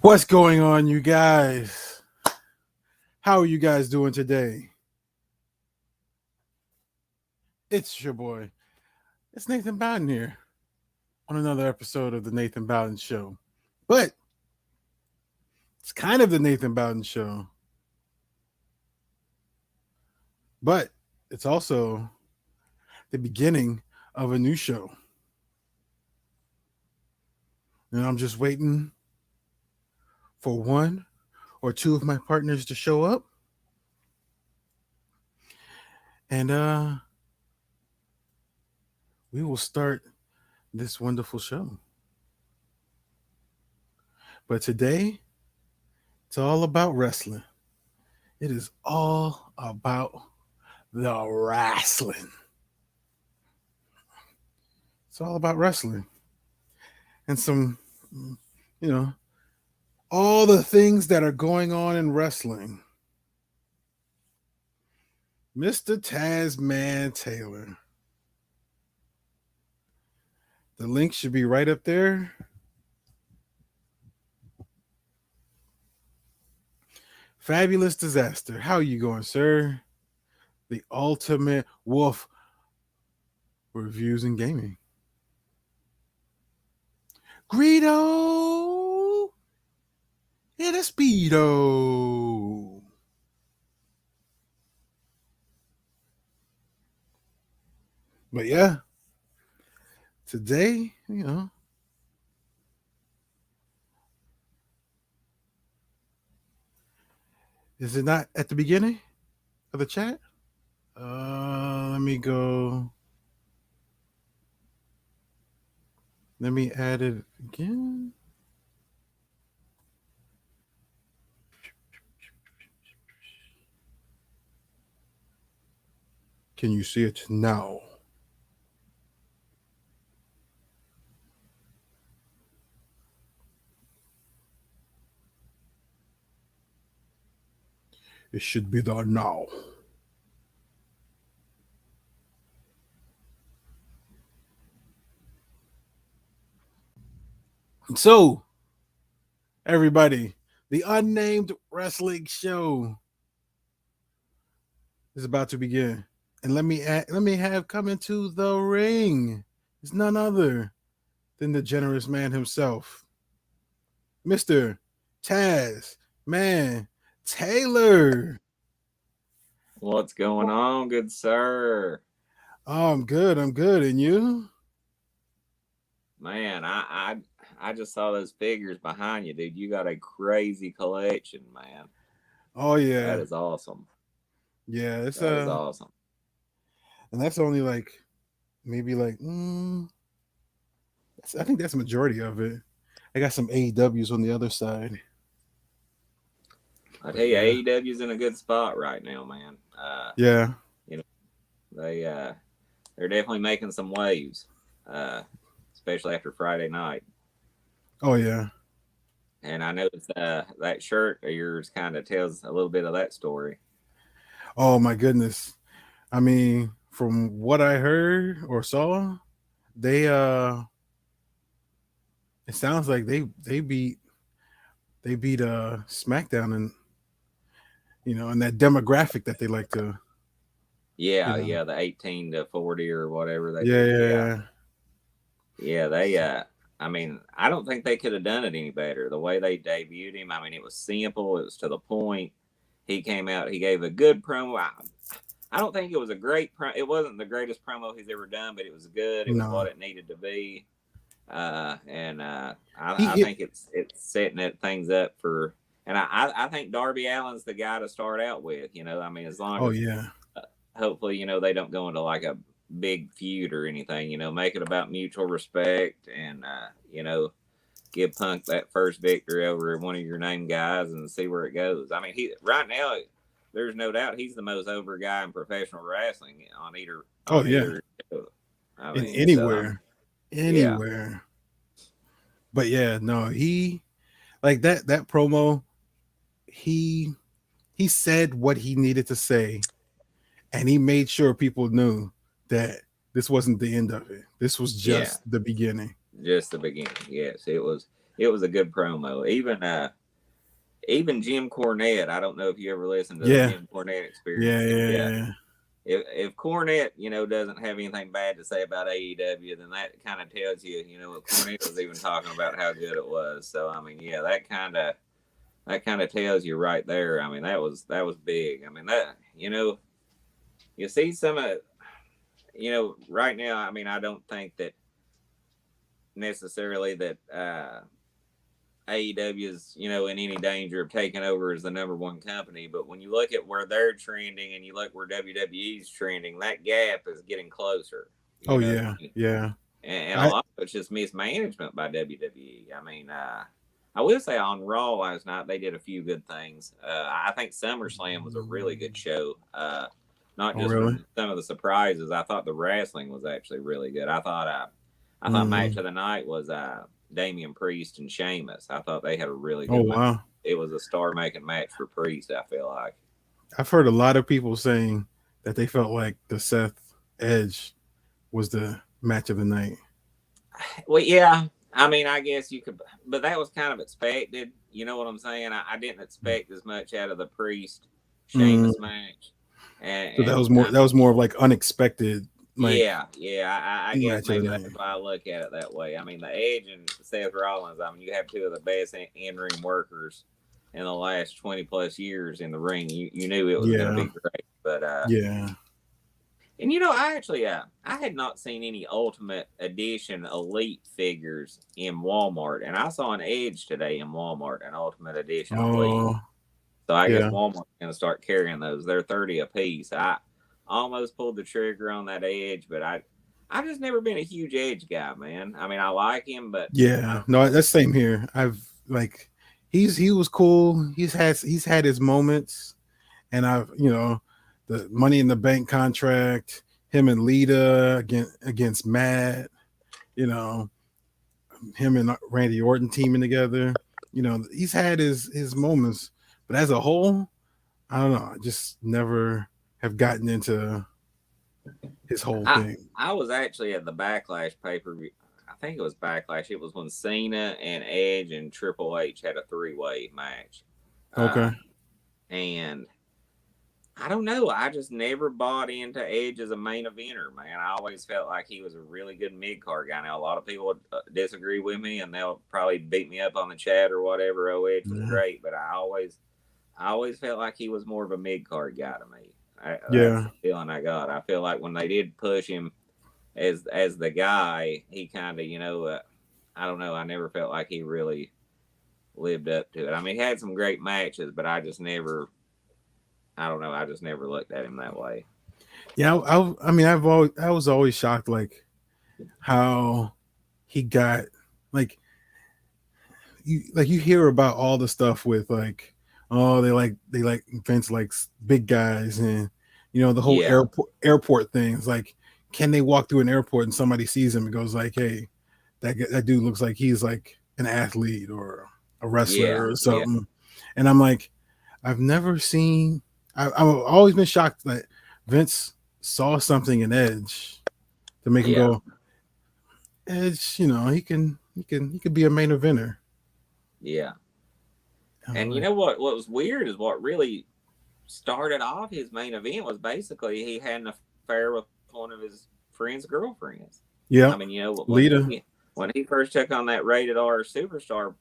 What's going on, you guys? How are you guys doing today? It's your boy. It's Nathan Bowden here on another episode of the Nathan Bowden Show. But it's kind of the Nathan Bowden Show. But it's also the beginning of a new show. And I'm just waiting for one or two of my partners to show up. And we will start this wonderful show. But today, it's all about wrestling. It is all about the wrestling. It's all about wrestling. And some, all the things that are going on in wrestling. Mr. Tazman Taylor. The link should be right up there. Fabulous Disaster. How are you going, sir? The ultimate wolf reviews and gaming. Greedo and a Speedo. But yeah, today, is it not at the beginning of the chat? Let me go. Let me add it again. Can you see it now? It should be there now. So, everybody, the unnamed wrestling show is about to begin. And let me have come into the ring. It's none other than the generous man himself, Mr. Tazman Taylor. What's going on, good sir? Oh, I'm good. And you? Man, I just saw those figures behind you, dude. You got a crazy collection, man. Oh yeah. That is awesome. Yeah, that is awesome. And that's only like maybe like I think that's the majority of it. I got some AEWs on the other side. I tell you, AEW's in a good spot right now, man. Yeah. They're definitely making some waves, especially after Friday night. Oh yeah. And I noticed that shirt of yours kind of tells a little bit of that story. Oh my goodness. I mean, from what I heard or saw, they it sounds like they beat SmackDown and in that demographic that they like to. Yeah, the 18 to 40 or whatever they do. Yeah, they I mean, I don't think they could have done it any better. The way they debuted him, I mean, it was simple, it was to the point. He came out, he gave a good promo. I don't think it was a great promo. It wasn't the greatest promo he's ever done, but it was good. It was what it needed to be. I think it's setting things up for, and I think Darby Allin's the guy to start out with. I mean, as long as hopefully they don't go into like a big feud or anything. Make it about mutual respect, and give Punk that first victory over one of your named guys and see where it goes. I mean, right now, there's no doubt he's the most over guy in professional wrestling on either. Either show. I mean, anywhere. Yeah. But yeah, no, he like that promo. He said what he needed to say, and he made sure people knew that this wasn't the end of it. This was just the beginning. Just the beginning. Yes, it was. it was a good promo. Even Jim Cornette. I don't know if you ever listened to the Yeah. Jim Cornette Experience. Yeah. If Cornette, doesn't have anything bad to say about AEW, then that kind of tells you, what Cornette was even talking about how good it was. So I mean, yeah, that kind of tells you right there. I mean, that was big. I mean, that you see some of right now. I mean, I don't think that necessarily that AEW is, in any danger of taking over as the number one company. But when you look at where they're trending and you look where WWE's trending, that gap is getting closer. Oh yeah. Yeah. And a lot of it's just mismanagement by WWE. I mean, I will say on Raw last night, they did a few good things. I think SummerSlam was a really good show. Not just for really? some of the surprises. I thought the wrestling was actually really good. I thought match of the night was Damian Priest and Sheamus. I thought they had a really good match. Wow. It was a star-making match for Priest, I feel like. I've heard a lot of people saying that they felt like the Seth Edge was the match of the night. Well, yeah. I mean, I guess you could, but that was kind of expected. You know what I'm saying? I didn't expect as much out of the Priest Sheamus match. So that was more. That was more of like unexpected. Like, yeah. I guess maybe that's why I look at it that way. I mean, the Edge and Seth Rollins. I mean, you have two of the best in-ring workers in the last 20 plus years in the ring. You knew it was going to be great, but yeah. And I had not seen any Ultimate Edition Elite figures in Walmart, and I saw an Edge today in Walmart, an Ultimate Edition Elite. So I guess Walmart's going to start carrying those. They're $30 a piece. I almost pulled the trigger on that Edge, but I've just never been a huge Edge guy, man. I mean, I like him, but no, that's same here. He was cool. He's had his moments, and the Money in the Bank contract, him and Lita against Matt, him and Randy Orton teaming together. He's had his moments, but as a whole, I don't know. I just never have gotten into his whole thing. I was actually at the Backlash pay-per-view. I think it was Backlash. It was when Cena and Edge and Triple H had a three-way match. Okay. And I don't know. I just never bought into Edge as a main eventer, man. I always felt like he was a really good mid-card guy. Now, a lot of people would disagree with me, and they'll probably beat me up on the chat or whatever. Oh, Edge was great, but I always felt like he was more of a mid-card guy to me. That's the feeling I got. I feel like when they did push him as the guy, he kind of, I don't know. I never felt like he really lived up to it. I mean, he had some great matches, but I just never looked at him that way. Yeah, I was always shocked, like how he got you hear about all the stuff with like, oh, they like Vince likes big guys, and the whole airport things. Like, can they walk through an airport and somebody sees him and goes like, hey, that dude looks like he's like an athlete or a wrestler or something. And I'm like, I've never seen. I've always been shocked that Vince saw something in Edge to make him go, Edge, he can be a main eventer. Yeah. And you know what was weird is what really started off his main event was basically he had an affair with one of his friend's girlfriends. Yeah. I mean, Lita. When he first took on that rated R superstar,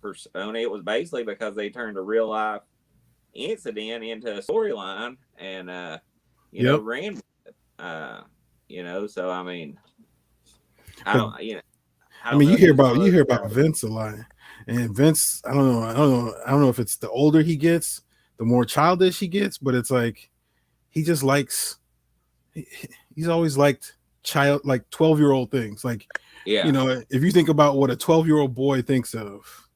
persona, it was basically because they turned a real life incident into a storyline and ran with it. So I mean, you hear about Vince a lot, and Vince, I don't know if it's the older he gets, the more childish he gets, but it's like he just likes. He's always liked 12-year-old things. Like, if you think about what a 12-year-old boy thinks of,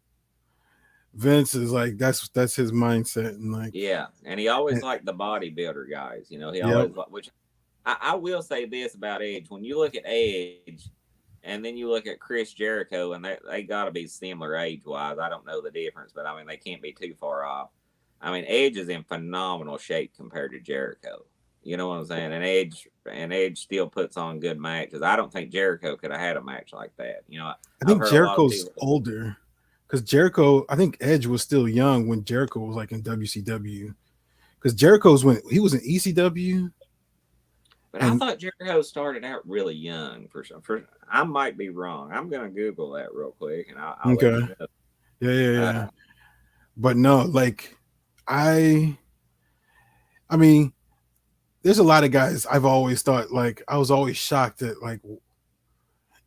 Vince is like that's his mindset, and like and he always liked the bodybuilder guys. He always which I will say this about Edge. When you look at Edge, and then you look at Chris Jericho, and they got to be similar age-wise. I don't know the difference, but I mean they can't be too far off. I mean Edge is in phenomenal shape compared to Jericho. You know what I'm saying? And Edge still puts on good matches. I don't think Jericho could have had a match like that. I think Jericho's older. because Jericho, I think Edge was still young when Jericho was like in WCW. Because Jericho's when he was in ECW. But I thought Jericho started out really young. I might be wrong. I'm gonna Google that real quick, and I'll let you know. Yeah. But no, like I mean, there's a lot of guys I've always thought, like, I was always shocked at, like,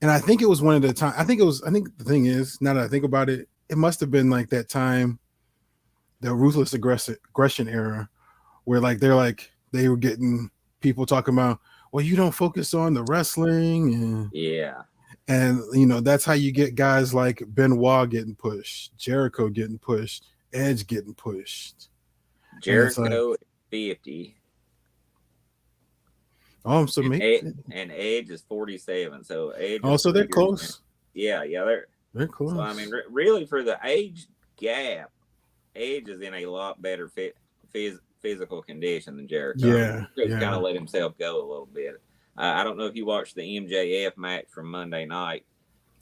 and I think it was one of the time. I think the thing is, now that I think about it, it must have been like that time, the ruthless aggression era, where like they were getting people talking about, well, you don't focus on the wrestling, and that's how you get guys like Benoit getting pushed, Jericho getting pushed, Edge getting pushed. Jericho like, 50. Oh, so and Edge is 47. So Edge. So they're close. Yeah, they're close. So I mean, really, for the age gap, Edge is in a lot better physical condition than Jericho. Yeah, kind of let himself go a little bit. I don't know if you watched the MJF match from Monday night.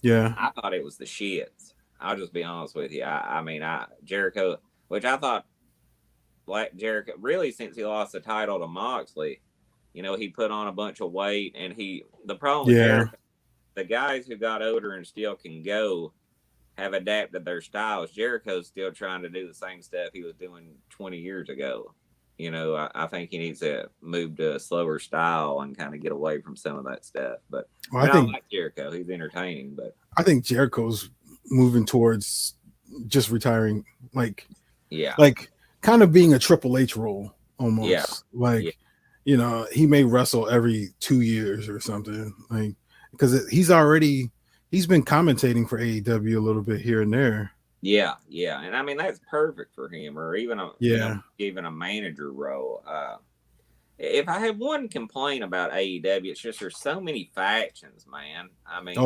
Yeah, I thought it was the shits. I'll just be honest with you. I mean, Jericho, which I thought, like Jericho, really since he lost the title to Moxley, he put on a bunch of weight, and the problem with Jericho, the guys who got older and still can go have adapted their styles. Jericho's still trying to do the same stuff he was doing 20 years ago. I think he needs to move to a slower style and kind of get away from some of that stuff. But I like Jericho. He's entertaining, but I think Jericho's moving towards just retiring, like kind of being a Triple H role almost. He may wrestle every 2 years or something, like, because he's been commentating for AEW a little bit here and there. Yeah, and I mean that's perfect for him, or even even a manager role. If I have one complaint about AEW, it's just there's so many factions, man. I mean,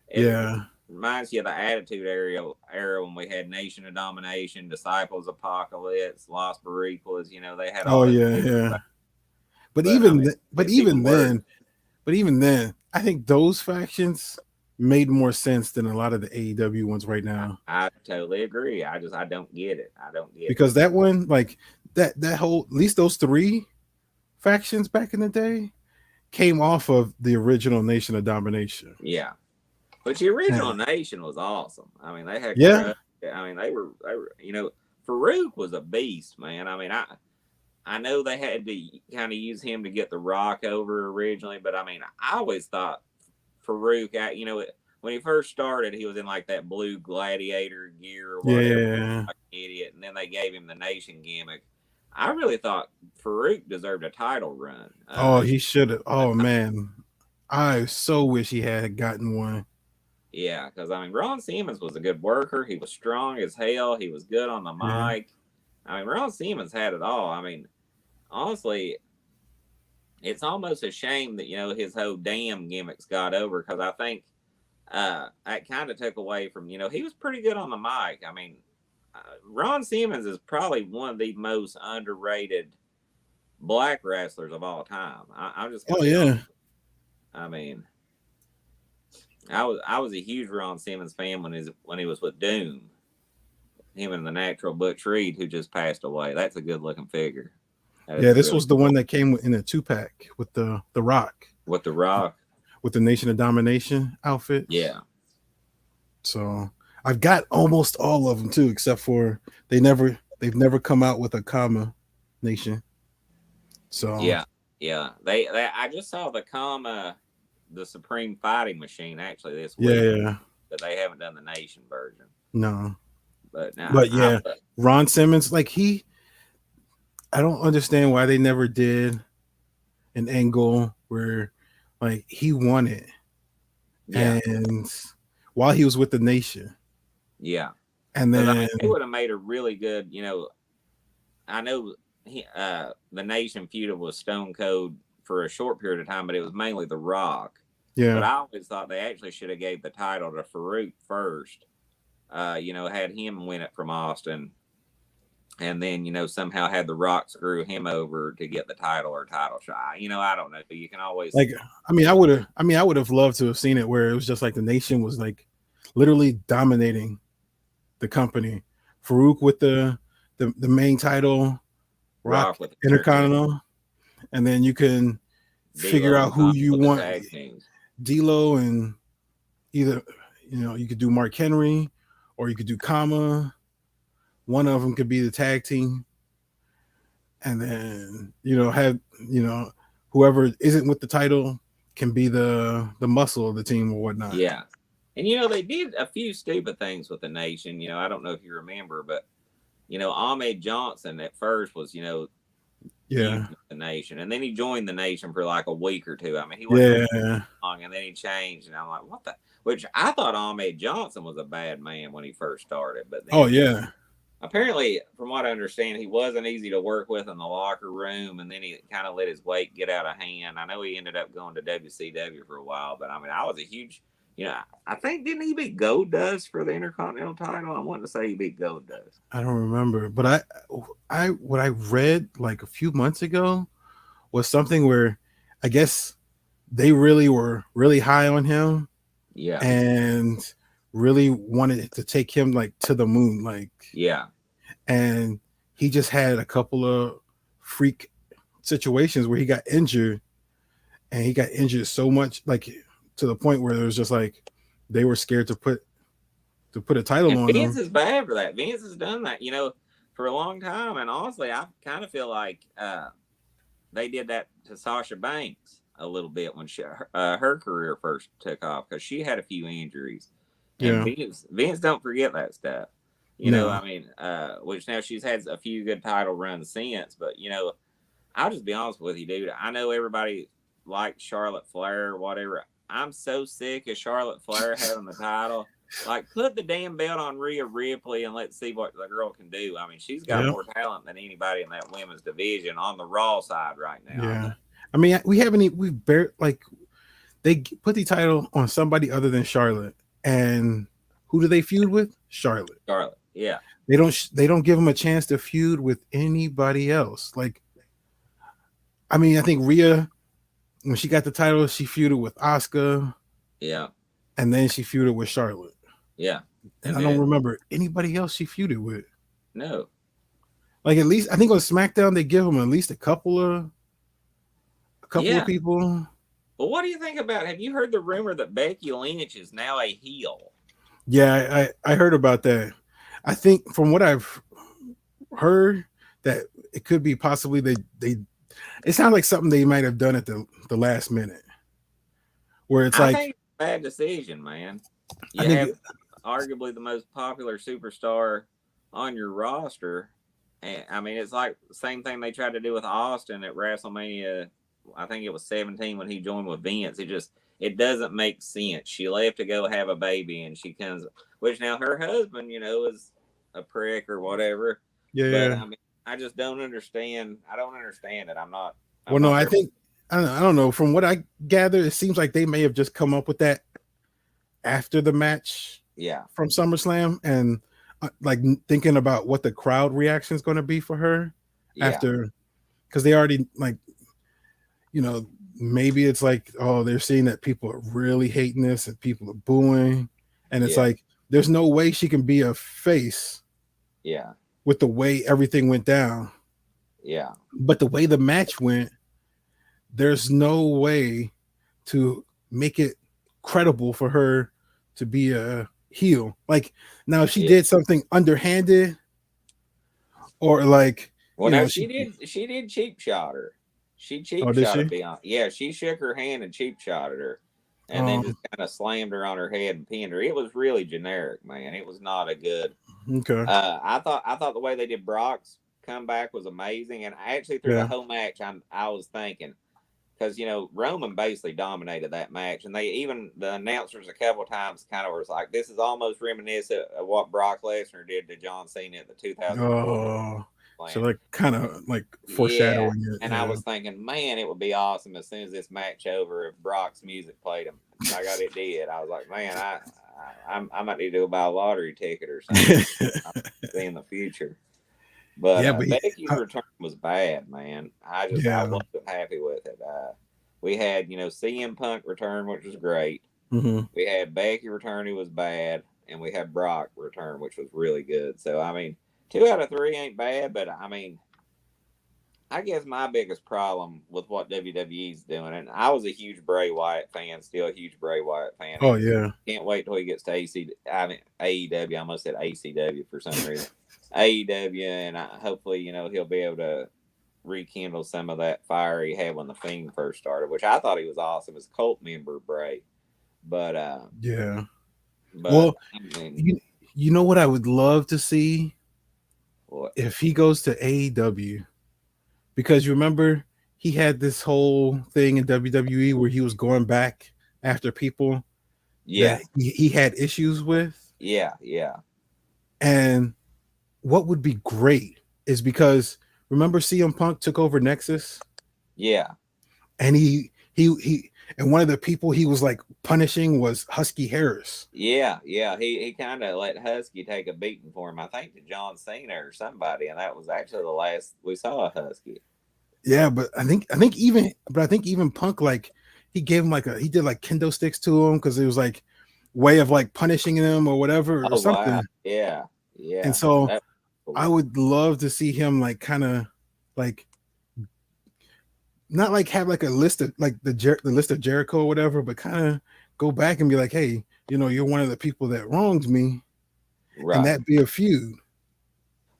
it reminds you of the Attitude Era when we had Nation of Domination, Disciples Apocalypse, Los Boricuas. They had all But even then, I think those factions made more sense than a lot of the AEW ones right now. I totally agree. I don't get it. Because that one, like that whole, at least those 3 factions back in the day came off of the original Nation of Domination. Yeah. But the original Nation was awesome. I mean, they had I mean, they were Farouk was a beast, man. I mean, I know they had to kind of use him to get The Rock over originally, but I mean, I always thought Farouk, when he first started, he was in like that blue gladiator gear or whatever, like an idiot, and then they gave him the Nation gimmick. I really thought Farouk deserved a title run. He should have. Oh man, I so wish he had gotten one. Yeah, because I mean, Ron Simmons was a good worker. He was strong as hell. He was good on the mic. I mean, Ron Simmons had it all. I mean, honestly, it's almost a shame that his whole damn gimmicks got over, because I think that kind of took away from he was pretty good on the mic. I mean, Ron Simmons is probably one of the most underrated black wrestlers of all time. I'm just I mean, I was a huge Ron Simmons fan when he was with Doom. Him and the Natural Butch Reed, who just passed away. That's a good looking figure. This was the one that came in a 2-pack with the Rock. With the Rock. With the Nation of Domination outfit. Yeah. So I've got almost all of them too, except for they've never come out with a Kama Nation. So yeah. They I just saw the Kama, the Supreme Fighting Machine actually this week. Yeah. But they haven't done the Nation version. No. But Ron Simmons, like I don't understand why they never did an angle where like he won it. Yeah. And while he was with the Nation. Yeah. And then they would have made a really good, I know the Nation feuded with Stone Cold for a short period of time, but it was mainly The Rock. Yeah. But I always thought they actually should have gave the title to Farouk first. Had him win it from Austin, and then somehow had The Rock screw him over to get the title or title shot. I don't know. You can always I would have loved to have seen it where it was just like the Nation was like literally dominating the company. Farouk with the main title, Rock with the Intercontinental, and then you can figure D-Lo out who you with the want. tag teams. D'Lo and either, you could do Mark Henry or you could do Kama. One of them could be the tag team, and then have whoever isn't with the title can be the muscle of the team or whatnot. Yeah. And they did a few stupid things with the Nation. I don't know if you remember, but Ahmed Johnson at first was Yeah. the Nation, and then he joined the Nation for like a week or two. I mean, he wasn't long, and then he changed, and I'm like, what the? Which I thought Ahmed Johnson was a bad man when he first started, but then apparently, from what I understand, he wasn't easy to work with in the locker room, and then he kind of let his weight get out of hand. I know he ended up going to WCW for a while, but I mean, I was a huge, I think, didn't he beat Goldust for the Intercontinental title? I wanted to say he beat Goldust. I don't remember, but what I read like a few months ago was something where I guess they really were really high on him, and really wanted to take him like to the moon, like and he just had a couple of freak situations where he got injured, and he got injured so much, like to the point where it was just like they were scared to put a title on Vince him. is bad for that. Vince has done that, for a long time, and honestly, I kind of feel like they did that to Sasha Banks a little bit when her career first took off, because she had a few injuries, and Vince don't forget that stuff. I mean, which now she's had a few good title runs since, but I'll just be honest with you, dude. I know everybody likes Charlotte Flair or whatever. I'm so sick of Charlotte Flair having the title. Like, put the damn belt on Rhea Ripley and let's see what the girl can do. I mean, she's got more talent than anybody in that women's division on the Raw side right now. Yeah. I mean, we've barely, like, they put the title on somebody other than Charlotte, and who do they feud with? Charlotte. Yeah. They don't give them a chance to feud with anybody else. Like, I mean, I think Rhea, when she got the title, she feuded with Asuka. Yeah. And then she feuded with Charlotte. Yeah. And I don't remember anybody else she feuded with. No. Like, at least I think on SmackDown they give them at least a couple of people. Well, what do you think about? Have you heard the rumor that Becky Lynch is now a heel? Yeah, I heard about that. I think from what I've heard that it could be possibly they it sounds like something they might have done at the last minute, where it's I think it's a bad decision, man. You have arguably the most popular superstar on your roster, and I mean, it's like the same thing they tried to do with Austin at WrestleMania. I think it was 17 when he joined with Vince. It doesn't make sense. She left to go have a baby, and she comes, which now her husband, is a prick or whatever. Yeah. But I mean, I just don't understand. I don't understand it. I don't know. From what I gather, it seems like they may have just come up with that after the match. Yeah. From SummerSlam, and like thinking about what the crowd reaction is going to be for her after, because they already maybe it's like, oh, they're seeing that people are really hating this and people are booing, and it's like there's no way she can be a face. Yeah. With the way everything went down. Yeah. But the way the match went, there's no way to make it credible for her to be a heel. Like, now if she did something underhanded, or like, she did cheap shot her. She cheap shot her beyond. Yeah, she shook her hand and cheap shotted her, and then just kind of slammed her on her head and pinned her. It was really generic, man. It was not a good. Okay. I thought the way they did Brock's comeback was amazing, and actually through the whole match, I was thinking, because Roman basically dominated that match, and the announcers a couple of times kind of was like, this is almost reminiscent of what Brock Lesnar did to John Cena at the 2004. So like kind of like foreshadowing it. And I was thinking, man, it would be awesome as soon as this match over if Brock's music played him. I got it did. I was like, man, I might need to go buy a lottery ticket or something in the future. But Becky's return was bad, man. I wasn't happy with it. We had CM Punk return, which was great. Mm-hmm. We had Becky return, who was bad, and we had Brock return, which was really good. So I mean, 2 out of 3 ain't bad, but I mean, I guess my biggest problem with what WWE's doing, and I was a huge Bray Wyatt fan, still a huge Bray Wyatt fan, Oh and yeah. can't wait till he gets to I mean AEW. I almost said ACW for some reason. AEW, and hopefully, he'll be able to rekindle some of that fire he had when the Fiend first started, which I thought he was awesome as Cult member Bray. But Yeah. but Well, I mean, you know what I would love to see what? if he goes to AEW, because you remember he had this whole thing in WWE where he was going back after people Yeah, that he had issues with. yeah, yeah, And what would be great is because remember CM Punk took over Nexus, yeah, and he and one of the people he was like punishing was Husky Harris. yeah, yeah. He kind of let Husky take a beating for him. I think to John Cena or somebody, and that was actually the last we saw of Husky. Yeah, but I think even Punk, like, he gave him like he did like kendo sticks to him because it was like way of like punishing him or whatever or Oh wow, something. yeah, And yeah. so That I cool. would love to see him like kind of like not like have like a list of like the list of Jericho or whatever, but kind of go back and be like, hey, you're one of the people that wronged me, and Right. that be a feud.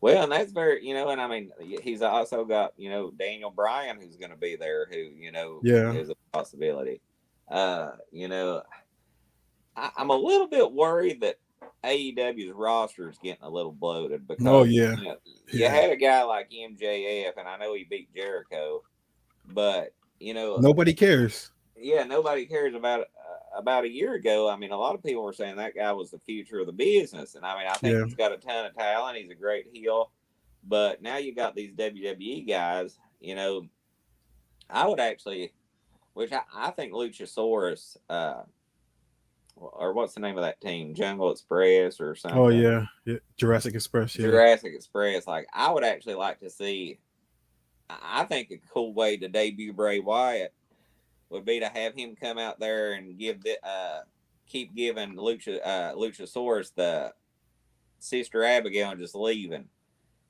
Well, and that's very, and I mean, he's also got, Daniel Bryan, who's going to be there, who, Yeah. is a possibility. You know, I'm a little bit worried that AEW's roster is getting a little bloated Oh because, yeah. you Yeah. had a guy like MJF, and I know he beat Jericho, but, Nobody cares. yeah, nobody cares about a year ago. I mean, a lot of people were saying that guy was the future of the business, and I mean, I think Yeah. he's got a ton of talent. He's a great heel, but now you got these WWE guys. I would actually, which I think Luchasaurus, or what's the name of that team, Jungle Express or Oh something, yeah. Yeah. Jurassic Express. Yeah. Jurassic Express. Like, I would actually like to see. I think a cool way to debut Bray Wyatt would be to have him come out there and keep giving Luchasaurus the Sister Abigail and just leaving,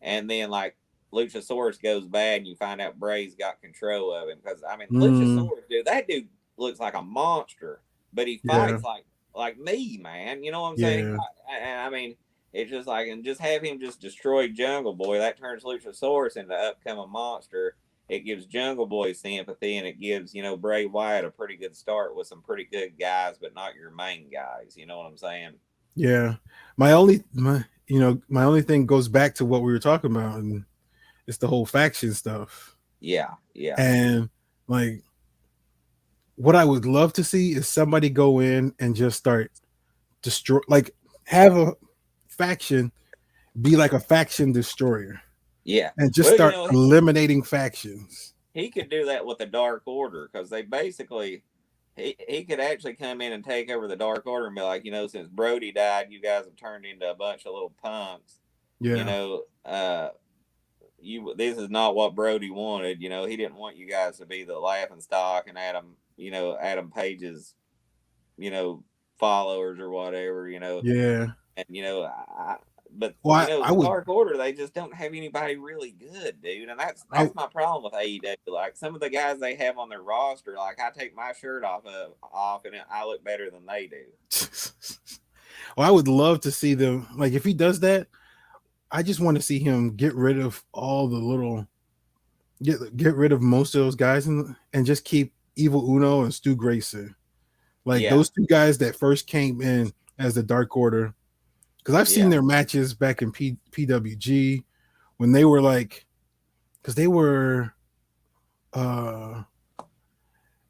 and then like Luchasaurus goes bad and you find out Bray's got control of him, because I mean Mm, Luchasaurus, dude, that dude looks like a monster, but he yeah. fights like me, man. You know what I'm saying? Yeah. I mean, it's just like, and just have him just destroy Jungle Boy. That turns Luchasaurus into upcoming monster. It gives Jungle Boy sympathy, and it gives Bray Wyatt a pretty good start with some pretty good guys, but not your main guys. You know what I'm saying? Yeah. My only thing goes back to what we were talking about, and it's the whole faction stuff. Yeah, yeah, And like what I would love to see is somebody go in and just start destroy, like, have a faction be like a faction destroyer yeah. and just Well, start eliminating factions. he could do that with the Dark Order, because they basically he could actually come in and take over the Dark Order and be like, since Brody died, you guys have turned into a bunch of little punks. You Yeah. know, this is not what Brody wanted. He didn't want you guys to be the laughing stock and Adam Page's, you know, followers or whatever. Yeah. And but Well, I the would Dark Order, they just don't have anybody really good, dude, and that's I, my problem with AEW. Like, some of the guys they have on their roster, like, I take my shirt off and I look better than they do. well, I would love to see them, like, if he does that, I just want to see him get rid of all the little get rid of most of those guys and just keep Evil Uno and Stu Grayson. Like Yeah, those two guys that first came in as the Dark Order, because I've seen yeah, their matches back in PWG when they were like, because they were uh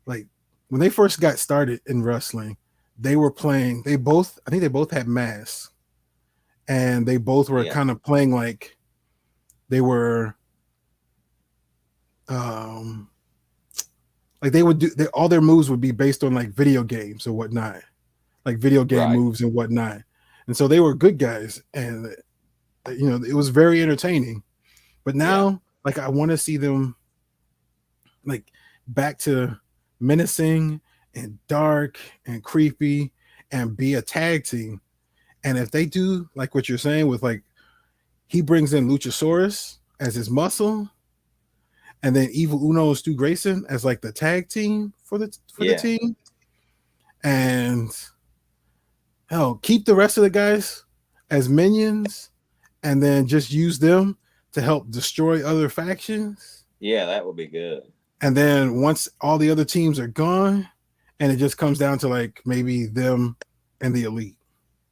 like when they first got started in wrestling, they were playing. I think they both had masks, and they both were yeah, kind of playing like they were um like they would all their moves would be based on like video games or whatnot, like video game right, moves and whatnot. And so they were good guys, and it was very entertaining. But yeah, now, like, I want to see them like back to menacing and dark and creepy and be a tag team. And if they do like what you're saying with like he brings in Luchasaurus as his muscle, and then Evil Uno and Stu Grayson as like the tag team for the team, and hell, keep the rest of the guys as minions, and then just use them to help destroy other factions. Yeah, that would be good. And then once all the other teams are gone, and it just comes down to like maybe them and the Elite.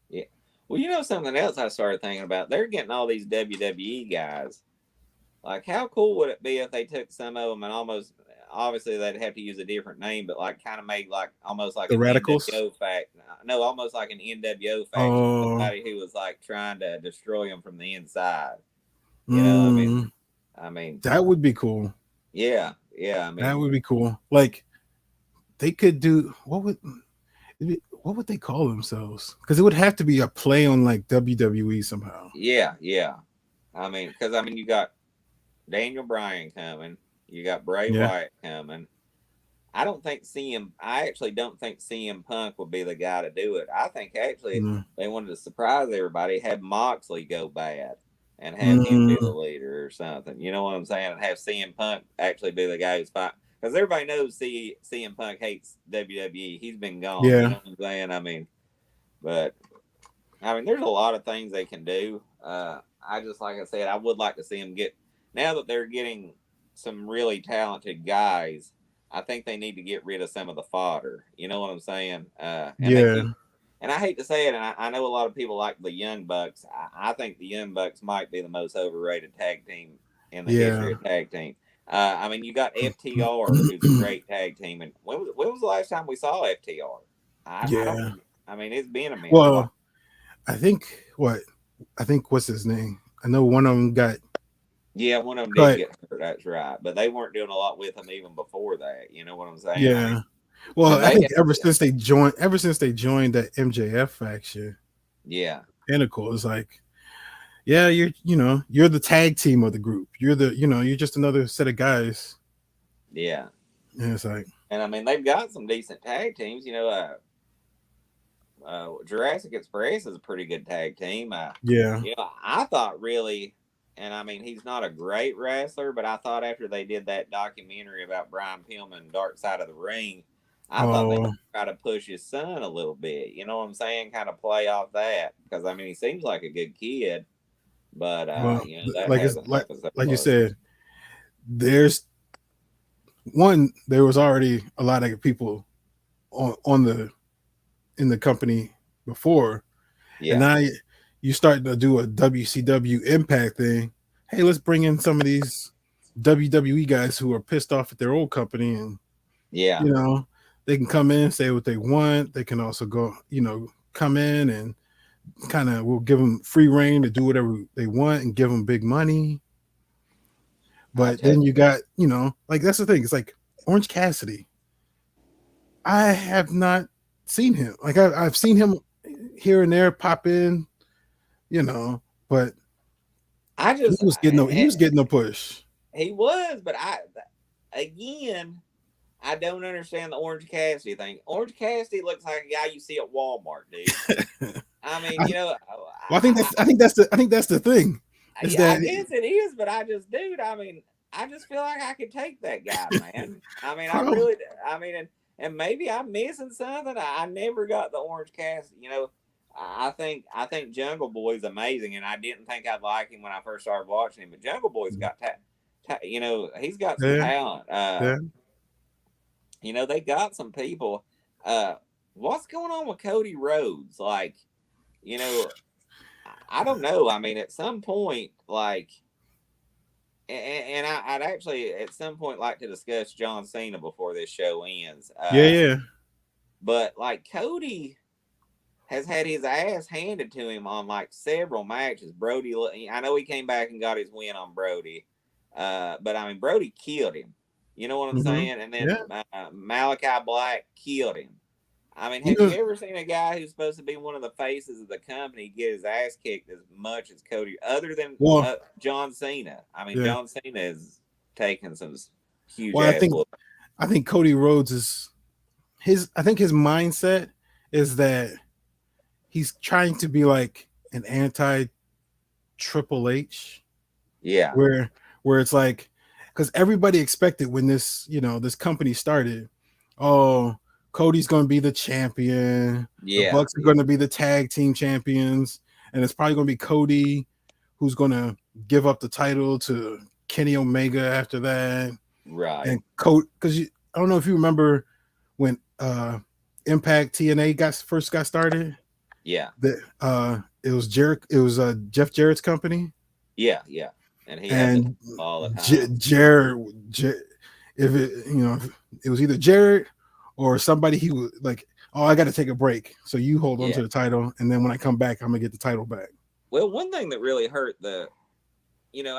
Yeah. Well, you know something else I started thinking about? They're getting all these WWE guys. Like, how cool would it be if they took some of them and almost, obviously they'd have to use a different name, but like kind of made like almost like The an Radicals? NWO faction. No, almost like an NWO faction. Oh. Somebody who was like trying to destroy them from the inside. You know, I mean, that would be cool. Yeah. I mean, that would be cool. Like, they could do what would they call themselves? Because it would have to be a play on like WWE somehow. Yeah. I mean, because I mean, you got Daniel Bryan coming, you got Bray Wyatt coming. I actually don't think CM Punk would be the guy to do it. I think actually they wanted to surprise everybody, have Moxley go bad and have him be the leader or something. You know what I'm saying? And have CM Punk actually be the guy who's fighting. Because everybody knows CM Punk hates WWE. He's been gone. Yeah. You know what I'm saying? I mean, there's a lot of things they can do. I just, like I said, I would like to see them now that they're getting some really talented guys, I think they need to get rid of some of the fodder. You know what I'm saying? And I hate to say it, and I know a lot of people like the Young Bucks. I think the Young Bucks might be the most overrated tag team in the history of tag team. I mean, you got FTR, who's a great tag team. And when was the last time we saw FTR? I mean, it's been a minute. Well, I think what's his name? I know one of them got. Yeah, one of them did get hurt. That's right, but they weren't doing a lot with him even before that. You know what I'm saying? Yeah. I mean, well, I think ever since they joined that MJF faction, Pinnacle is like, yeah, you're the tag team of the group. You're just another set of guys. Yeah. And it's like, and I mean, they've got some decent tag teams. Jurassic Express is a pretty good tag team. I thought really, and I mean, he's not a great wrestler, but I thought after they did that documentary about Brian Pillman, Dark Side of the Ring, I thought they would try to push his son a little bit. You know what I'm saying? Kind of play off that, because I mean, he seems like a good kid, but that like you said, there was already a lot of people in the company before, and now you start to do a WCW Impact thing. Hey, let's bring in some of these WWE guys who are pissed off at their old company, and they can come in and say what they want. They can also go, come in and kind of we'll give them free reign to do whatever they want and give them big money. But then you got, like that's the thing. It's like Orange Cassidy. I have not seen him. Like I've seen him here and there pop in, but he was getting a push. He was, but I don't understand the Orange Cassidy thing. Orange Cassidy looks like a guy you see at Walmart, dude. I mean, I think that's the thing. I guess it is, but I just feel like I could take that guy, man. I mean, and maybe I'm missing something. I never got the Orange Cassidy. I think Jungle Boy's amazing, and I didn't think I'd like him when I first started watching him. But Jungle Boy's got he's got some talent. They got some people. What's going on with Cody Rhodes? Like, I don't know. I mean, at some point, like, and I'd actually at some point like to discuss John Cena before this show ends. But like Cody has had his ass handed to him on like several matches. Brody, I know he came back and got his win on Brody, but I mean Brody killed him. You know what I'm saying? And then Malachi Black killed him. I mean, have you ever seen a guy who's supposed to be one of the faces of the company get his ass kicked as much as Cody, other than John Cena? I mean, John Cena has taken some huge. Well, I think Cody Rhodes I think his mindset is that he's trying to be like an anti Triple H, Yeah. where it's like, because everybody expected when this company started, oh, Cody's going to be the champion, the Yeah. Bucks are going to be the tag team champions, and it's probably going to be Cody who's going to give up the title to Kenny Omega after that. Right. And Cody, because I don't know if you remember when Impact TNA first got started. Yeah. That it was Jeff Jarrett's company. Yeah. Yeah. And he had the And title all the time. If it was either Jarrett or somebody, he was like, oh, I got to take a break, so you hold on Yeah. to the title, and then when I come back, I'm gonna get the title back. Well, one thing that really hurt I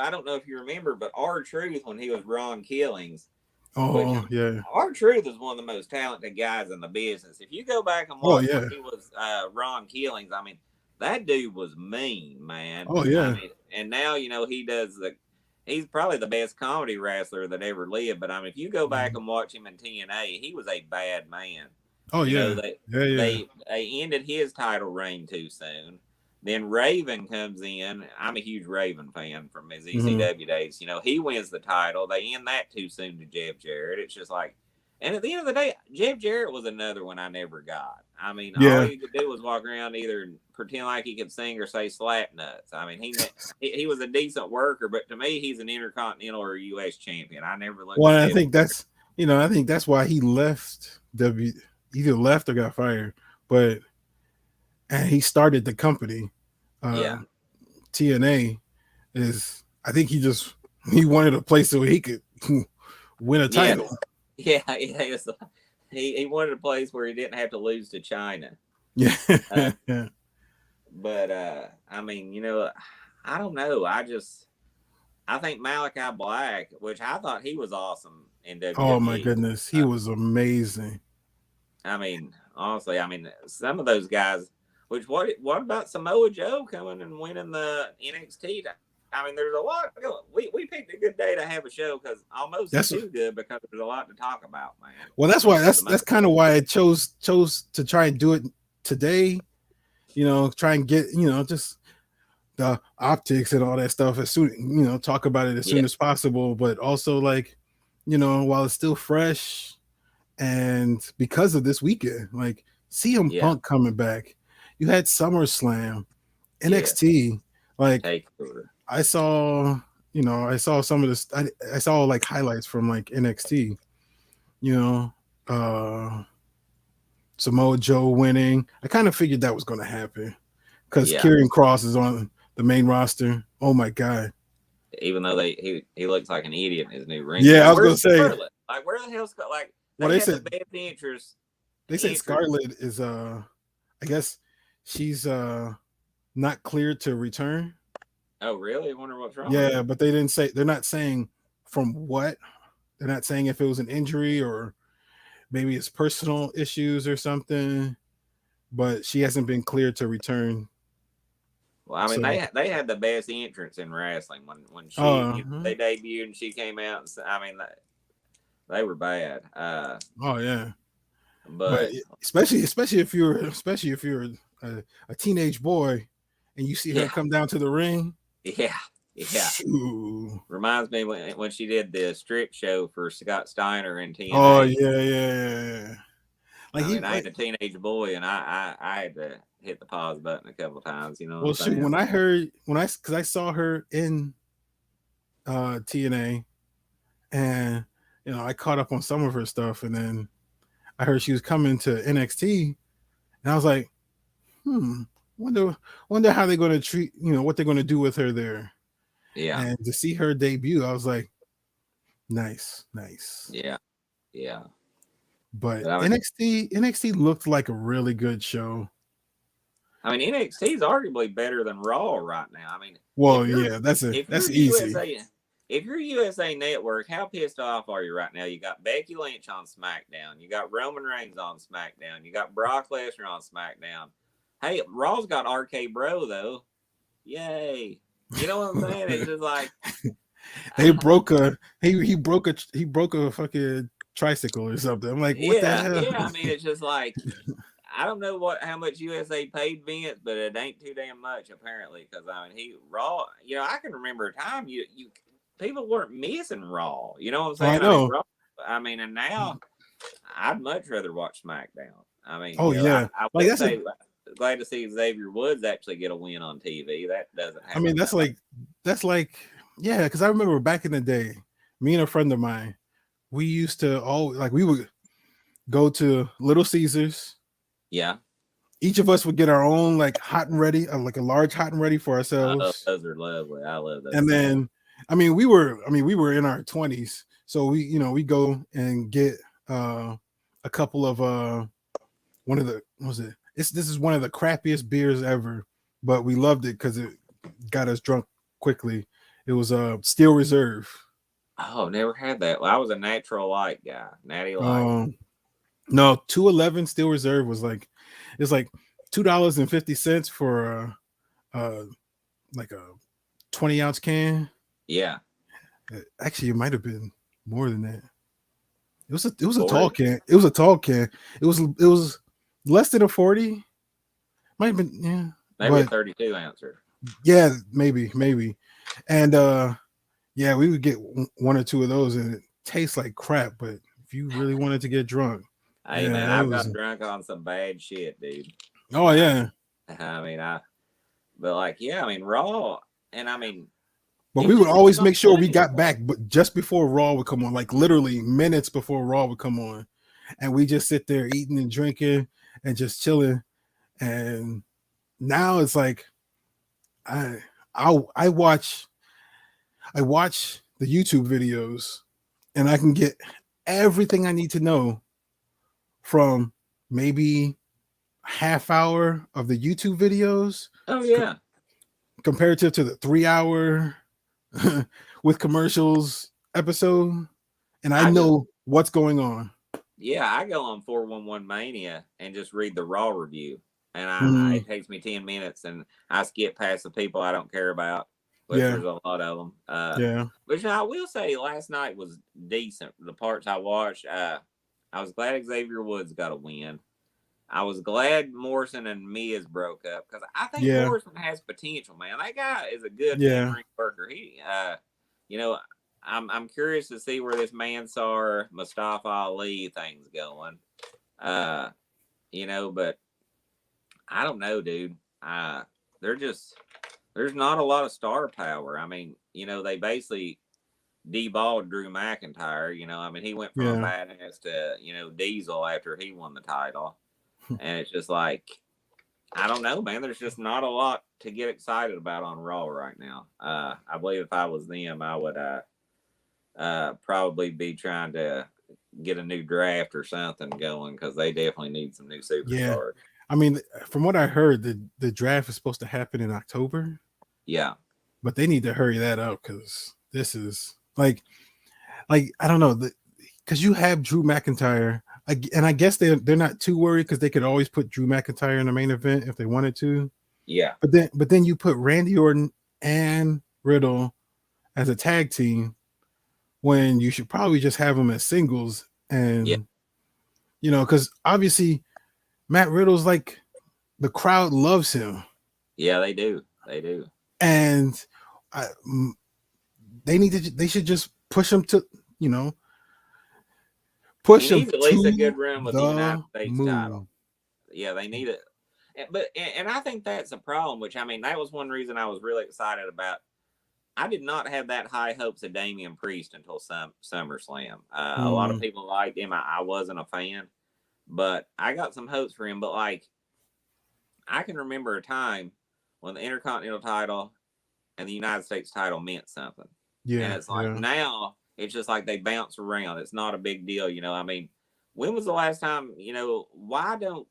don't know if you remember, but R-Truth, when he was Ron Killings, Oh yeah. R-Truth is one of the most talented guys in the business. If you go back and watch when he was Ron Killings, I mean, that dude was mean, man. Oh yeah. I mean, and now he's probably the best comedy wrestler that ever lived. But I mean, if you go back and watch him in TNA, he was a bad man. Oh yeah. They ended his title reign too soon. Then Raven comes in. I'm a huge Raven fan from his ECW days. He wins the title. They end that too soon to Jeff Jarrett. It's just like, and at the end of the day, Jeff Jarrett was another one I never got. I mean, all he could do was walk around, either pretend like he could sing or say slap nuts. I mean, he was a decent worker, but to me, he's an Intercontinental or U.S. champion. I never looked. Well, I think that's why he left either left or got fired. And he started the company. TNA I think he wanted a place where he could win a title. Yeah, he wanted a place where he didn't have to lose to China. Yeah. But I mean, I don't know. I think Malachi Black, which I thought he was awesome in WWE. Oh my goodness, he was amazing. I mean, honestly, some of those guys. What about Samoa Joe coming and winning the NXT? I mean, there's a lot. We picked a good day to have a show because almost too good because there's a lot to talk about, man. Well, that's why that's kind of why I chose to try and do it today. Try and get just the optics and all that stuff as soon talk about it as soon as possible, but also like while it's still fresh, and because of this weekend, like CM Punk coming back. You had SummerSlam, NXT. Like I saw some of this. I saw like highlights from like NXT. Samoa Joe winning. I kind of figured that was going to happen because Karrion Kross is on the main roster. Oh my god! Even though he looks like an idiot in his new ring. Yeah, I was going to say. Scarlett? Like where the hell's like? They said the best interest. They said Scarlett is I guess. She's not cleared to return. Oh, really? I wonder what's wrong. Yeah, but they're not saying from what. They're not saying if it was an injury or maybe it's personal issues or something. But she hasn't been cleared to return. Well, I mean, they had the best entrance in wrestling when she they debuted and she came out. And I mean, they were bad. Oh yeah, but especially if you're a teenage boy and you see her come down to the ring. Yeah. Ooh. Reminds me when she did the strip show for Scott Steiner in TNA. Oh yeah. Like I ain't a teenage boy, and I had to hit the pause button a couple times. Well, shoot, when I saw her in TNA, and I caught up on some of her stuff, and then I heard she was coming to NXT, and I was like, wonder how they're going to treat, what they're going to do with her there. Yeah. And to see her debut, I was like, nice. Yeah. But NXT looked like a really good show. I mean, NXT is arguably better than Raw right now. I mean, that's easy. If you're USA Network, how pissed off are you right now? You got Becky Lynch on SmackDown. You got Roman Reigns on SmackDown. You got Brock Lesnar on SmackDown. Hey, Raw's got RK Bro though. Yay! You know what I'm saying? It's just like he broke a fucking tricycle or something. I'm like, what the Yeah, hell? yeah. I mean, it's just like I don't know how much USA paid Vince, but it ain't too damn much apparently. Because I mean, he Raw. I can remember a time you people weren't missing Raw. You know what I'm Oh, I saying? I mean, know. Raw. I mean, and now I'd much rather watch SmackDown. I mean, Oh yeah, I like will that's say glad to see Xavier Woods actually get a win on TV. That doesn't I mean, happen that much. that's like, yeah, because I remember back in the day, me and a friend of mine, we used to all like we would go to Little Caesars. Yeah. Each of us would get our own like hot and ready, like a large hot and ready for Oh, ourselves. those are lovely. I love those And things. then, we were in our 20s, so we go and get a couple of one of the what was it? This is one of the crappiest beers ever, but we loved it because it got us drunk quickly. It was Steel Reserve. Oh, never had that. Well, I was a natural light guy, natty light. Um, no, 211 Steel Reserve was like it's like $2.50 for uh like a 20-ounce can. Yeah. Actually, it might have been more than that. It was a tall 40? can. It was a tall can. It was less than a 40. Might have been, yeah. Maybe a But 32 ouncer. yeah, maybe. And yeah, we would get one or two of those and it tastes like crap, but if you really wanted to get drunk, Hey, man, yeah, it I've was. got drunk on some bad shit, dude. Oh yeah. I mean, but like, yeah, I mean, Raw, and I mean, But it we would just was always not make sure fun we got anymore. back, but just before Raw would come on, like literally minutes before Raw would come on, and we just sit there eating and drinking and just chilling. And now it's like I I watch the YouTube videos, and I can get everything I need to know from maybe half hour of the YouTube videos Oh, yeah. comparative to the 3 hour with commercials episode, and I I just, know what's going on. yeah, I go on 411 Mania and just read the Raw review. And Mm, it takes me 10 minutes and I skip past the people I don't care about, which yeah, there's a lot of them. yeah, Which I will say last night was decent. The parts I watched, I was glad Xavier Woods got a win. I was glad Morrison and Miz broke up because I think yeah, Morrison has potential, man. That guy is a good yeah. in-ring worker. You know, I'm curious to see where this Mansar Mustafa Ali thing's going. Uh, but I don't know, dude. They're just there's not a lot of star power. I mean, they basically deballed Drew McIntyre. I mean, he went from a Yeah. badass to Diesel after he won the title, and it's just like I don't know, man. There's just not a lot to get excited about on Raw right now. I believe if I was them, I would probably be trying to get a new draft or something going because they definitely need some new Yeah. superstars. I mean, from what I heard, the draft is supposed to happen in October, Yeah, but they need to hurry that up because this is like I don't know, because you have Drew McIntyre, and I guess they're not too worried because they could always put Drew McIntyre in the main event if they wanted to. yeah, But then you put Randy Orton and Riddle as a tag team when you should probably just have them as singles, yeah, and because obviously Matt Riddle's like the crowd loves him, yeah. They do, they do. and I, they should just push him to you know He push him needs at least a to good run with the United the States title. moon. Yeah, they need it. And I think that's a problem. Which I mean, that was one reason I was really excited about. I did not have that high hopes of Damian Priest until SummerSlam. A lot of Mm, people liked him. I wasn't a fan, but I got some hopes for him. But like, I can remember a time when the Intercontinental title and the United States title meant something. And yeah, it's like yeah. now it's just like they bounce around. It's not a big deal. I mean, when was the last time, why don't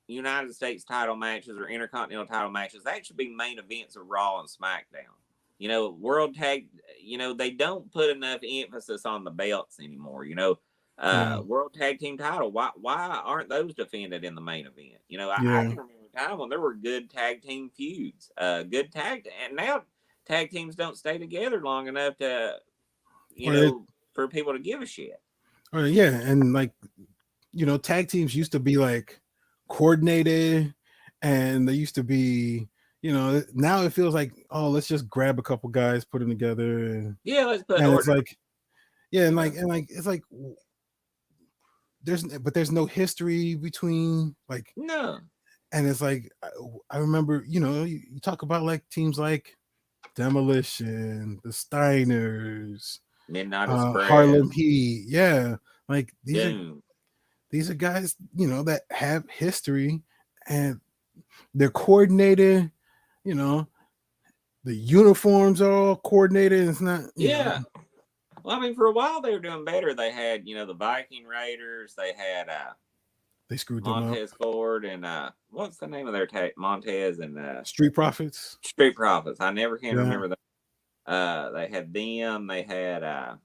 United States title matches or Intercontinental title matches, that should be main events of Raw and SmackDown? World Tag, they don't put enough emphasis on the belts anymore. Yeah, World Tag Team title. Why aren't those defended in the main event? I yeah. can remember a time when there were good tag team feuds, and now tag teams don't stay together long enough to, Or for people to give a shit. Yeah, and like tag teams used to be like coordinated, and they used to be, now it feels like, oh, let's just grab a couple guys, put them together, Yeah, let's put and it's order. like, yeah, and Yeah. like it's like there's no history between, like, No. and it's like I remember, you talk about like teams like Demolition, the Steiners, Midnight Express, Harlem Heat, yeah, like Doom. these are guys, that have history, and they're coordinated, you know, the uniforms are all coordinated. It's not, Yeah. Well, I mean, for a while they were doing better. They had, the Viking Raiders. They had they screwed them up. Montez Ford and what's the name of their Montez and Street Profits. Street Profits. I never can Yeah. remember them. They had them.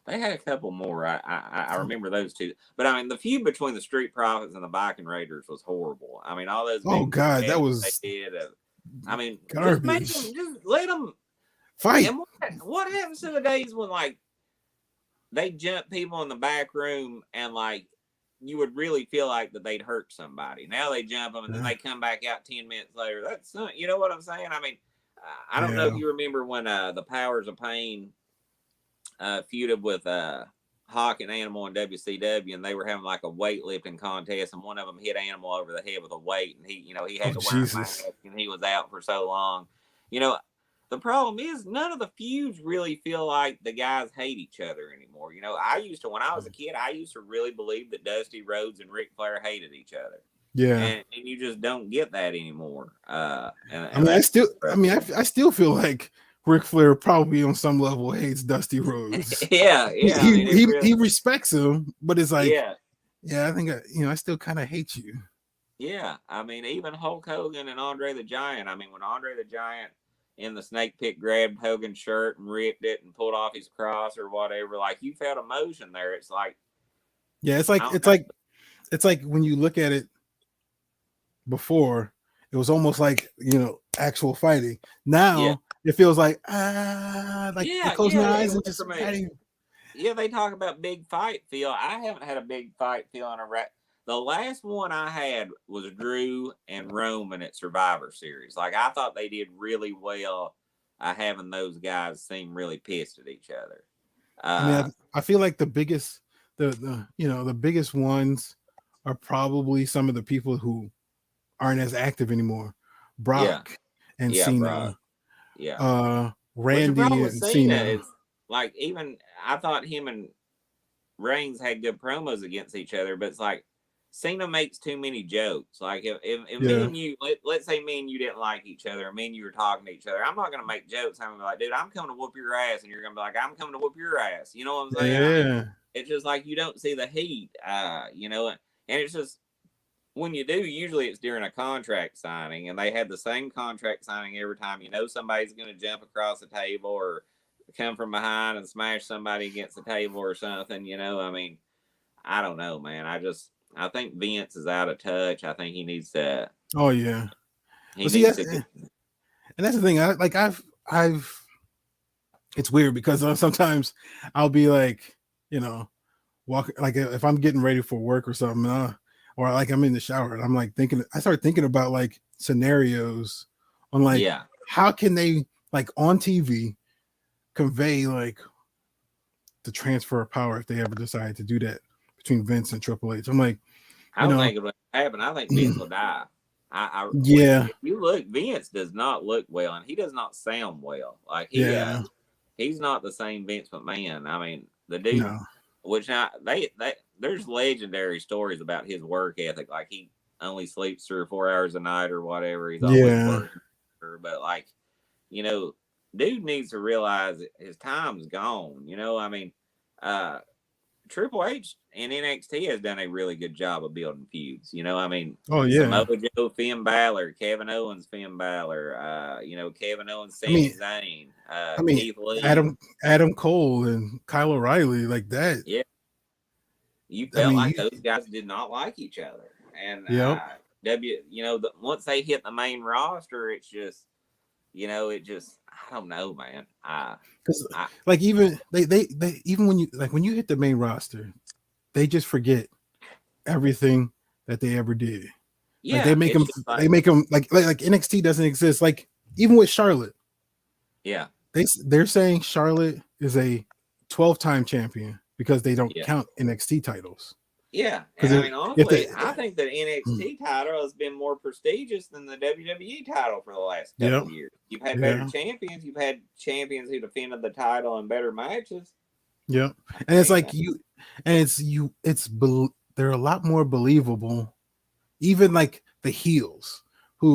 They had a couple more. I remember those two. But I mean, the feud between the Street Profits and the Viking Raiders was horrible. I mean, all those Oh big God, that they was did. I mean, garbage. just let them fight. And what happens to the days when like they jump people in the back room and like you would really feel like that they'd hurt somebody? Now they jump them and then they come back out 10 minutes later. That's you know what I'm saying? I mean, I don't know if you remember when the Powers of Pain feuded with Hawk and Animal in WCW, and they were having like a weightlifting contest, and one of them hit Animal over the head with a weight, and he had to wear a mask, and he was out for so long. The problem is none of the feuds really feel like the guys hate each other anymore. I used to, when I was a kid, I used to really believe that Dusty Rhodes and Ric Flair hated each other. Yeah, and you just don't get that anymore. I still feel like Ric Flair probably on some level hates Dusty Rhodes. yeah. He respects him, but it's like, yeah, I think I still kind of hate you. Yeah, I mean, even Hulk Hogan and Andre the Giant. I mean, when Andre the Giant in the snake pit grabbed Hogan's shirt and ripped it and pulled off his cross or whatever, like you felt emotion there. It's like, yeah, it's like when you look at it before, it was almost like actual fighting. Now it feels like they close my eyes and just yeah, they talk about big fight feel. I haven't had a big fight feel on a The last one I had was Drew and Roman at Survivor Series. Like I thought they did really well having those guys seem really pissed at each other. I feel like the biggest the biggest ones are probably some of the people who aren't as active anymore. Brock and Cena. Brock. Randy and Cena. Is, like, even I thought him and Reigns had good promos against each other, but it's like Cena makes too many jokes. Like if me and you, let's say me and you didn't like each other, and me and you were talking to each other, I'm not gonna make jokes. I'm gonna be like, dude, I'm coming to whoop your ass, and you're gonna be like, I'm coming to whoop your ass. You know what I'm saying? Yeah. I mean, it's just like you don't see the heat, and it's just when you do, usually it's during a contract signing, and they had the same contract signing every time. Somebody's gonna jump across the table or come from behind and smash somebody against the table or something. I mean, I don't know, man. I think Vince is out of touch. I think he needs to. Oh yeah. And that's the thing. I've. It's weird because sometimes I'll be like, walking, like if I'm getting ready for work or something, or like I'm in the shower and I'm like I start thinking about like scenarios on like how can they like on TV convey like the transfer of power if they ever decide to do that between Vince and Triple H. I'm like, I don't think it would happen. I think Vince will die. If you look, Vince does not look well, and he does not sound well. Like he's not the same Vince McMahon. I mean, the dude, which now there's legendary stories about his work ethic. Like he only sleeps 3 or 4 hours a night or whatever. He's always working. But like, dude needs to realize his time's gone. I mean, Triple H and NXT has done a really good job of building feuds. I mean, Samoa Joe, Finn Balor, Kevin Owens, Finn Balor, Kevin Owens, Sami Zayn, Keith Lee, Adam Cole, and Kyle O'Reilly, like that. Yeah, you felt like those guys did not like each other, and once they hit the main roster, it's just it just, I don't know, man. Because I like even they even when you hit the main roster, they just forget everything that they ever did. Like yeah, it's just they like, make them like NXT doesn't exist. Like even with Charlotte, yeah, they're saying Charlotte is a 12-time champion because they don't yeah. count NXT titles. Yeah, and Because I mean, if they honestly, I think that NXT title has been more prestigious than the WWE title for the last yeah couple of years. You've had better yeah champions. You've had champions who defended the title in better matches. yeah, I and it's mean, like they're a lot more believable. Even like the heels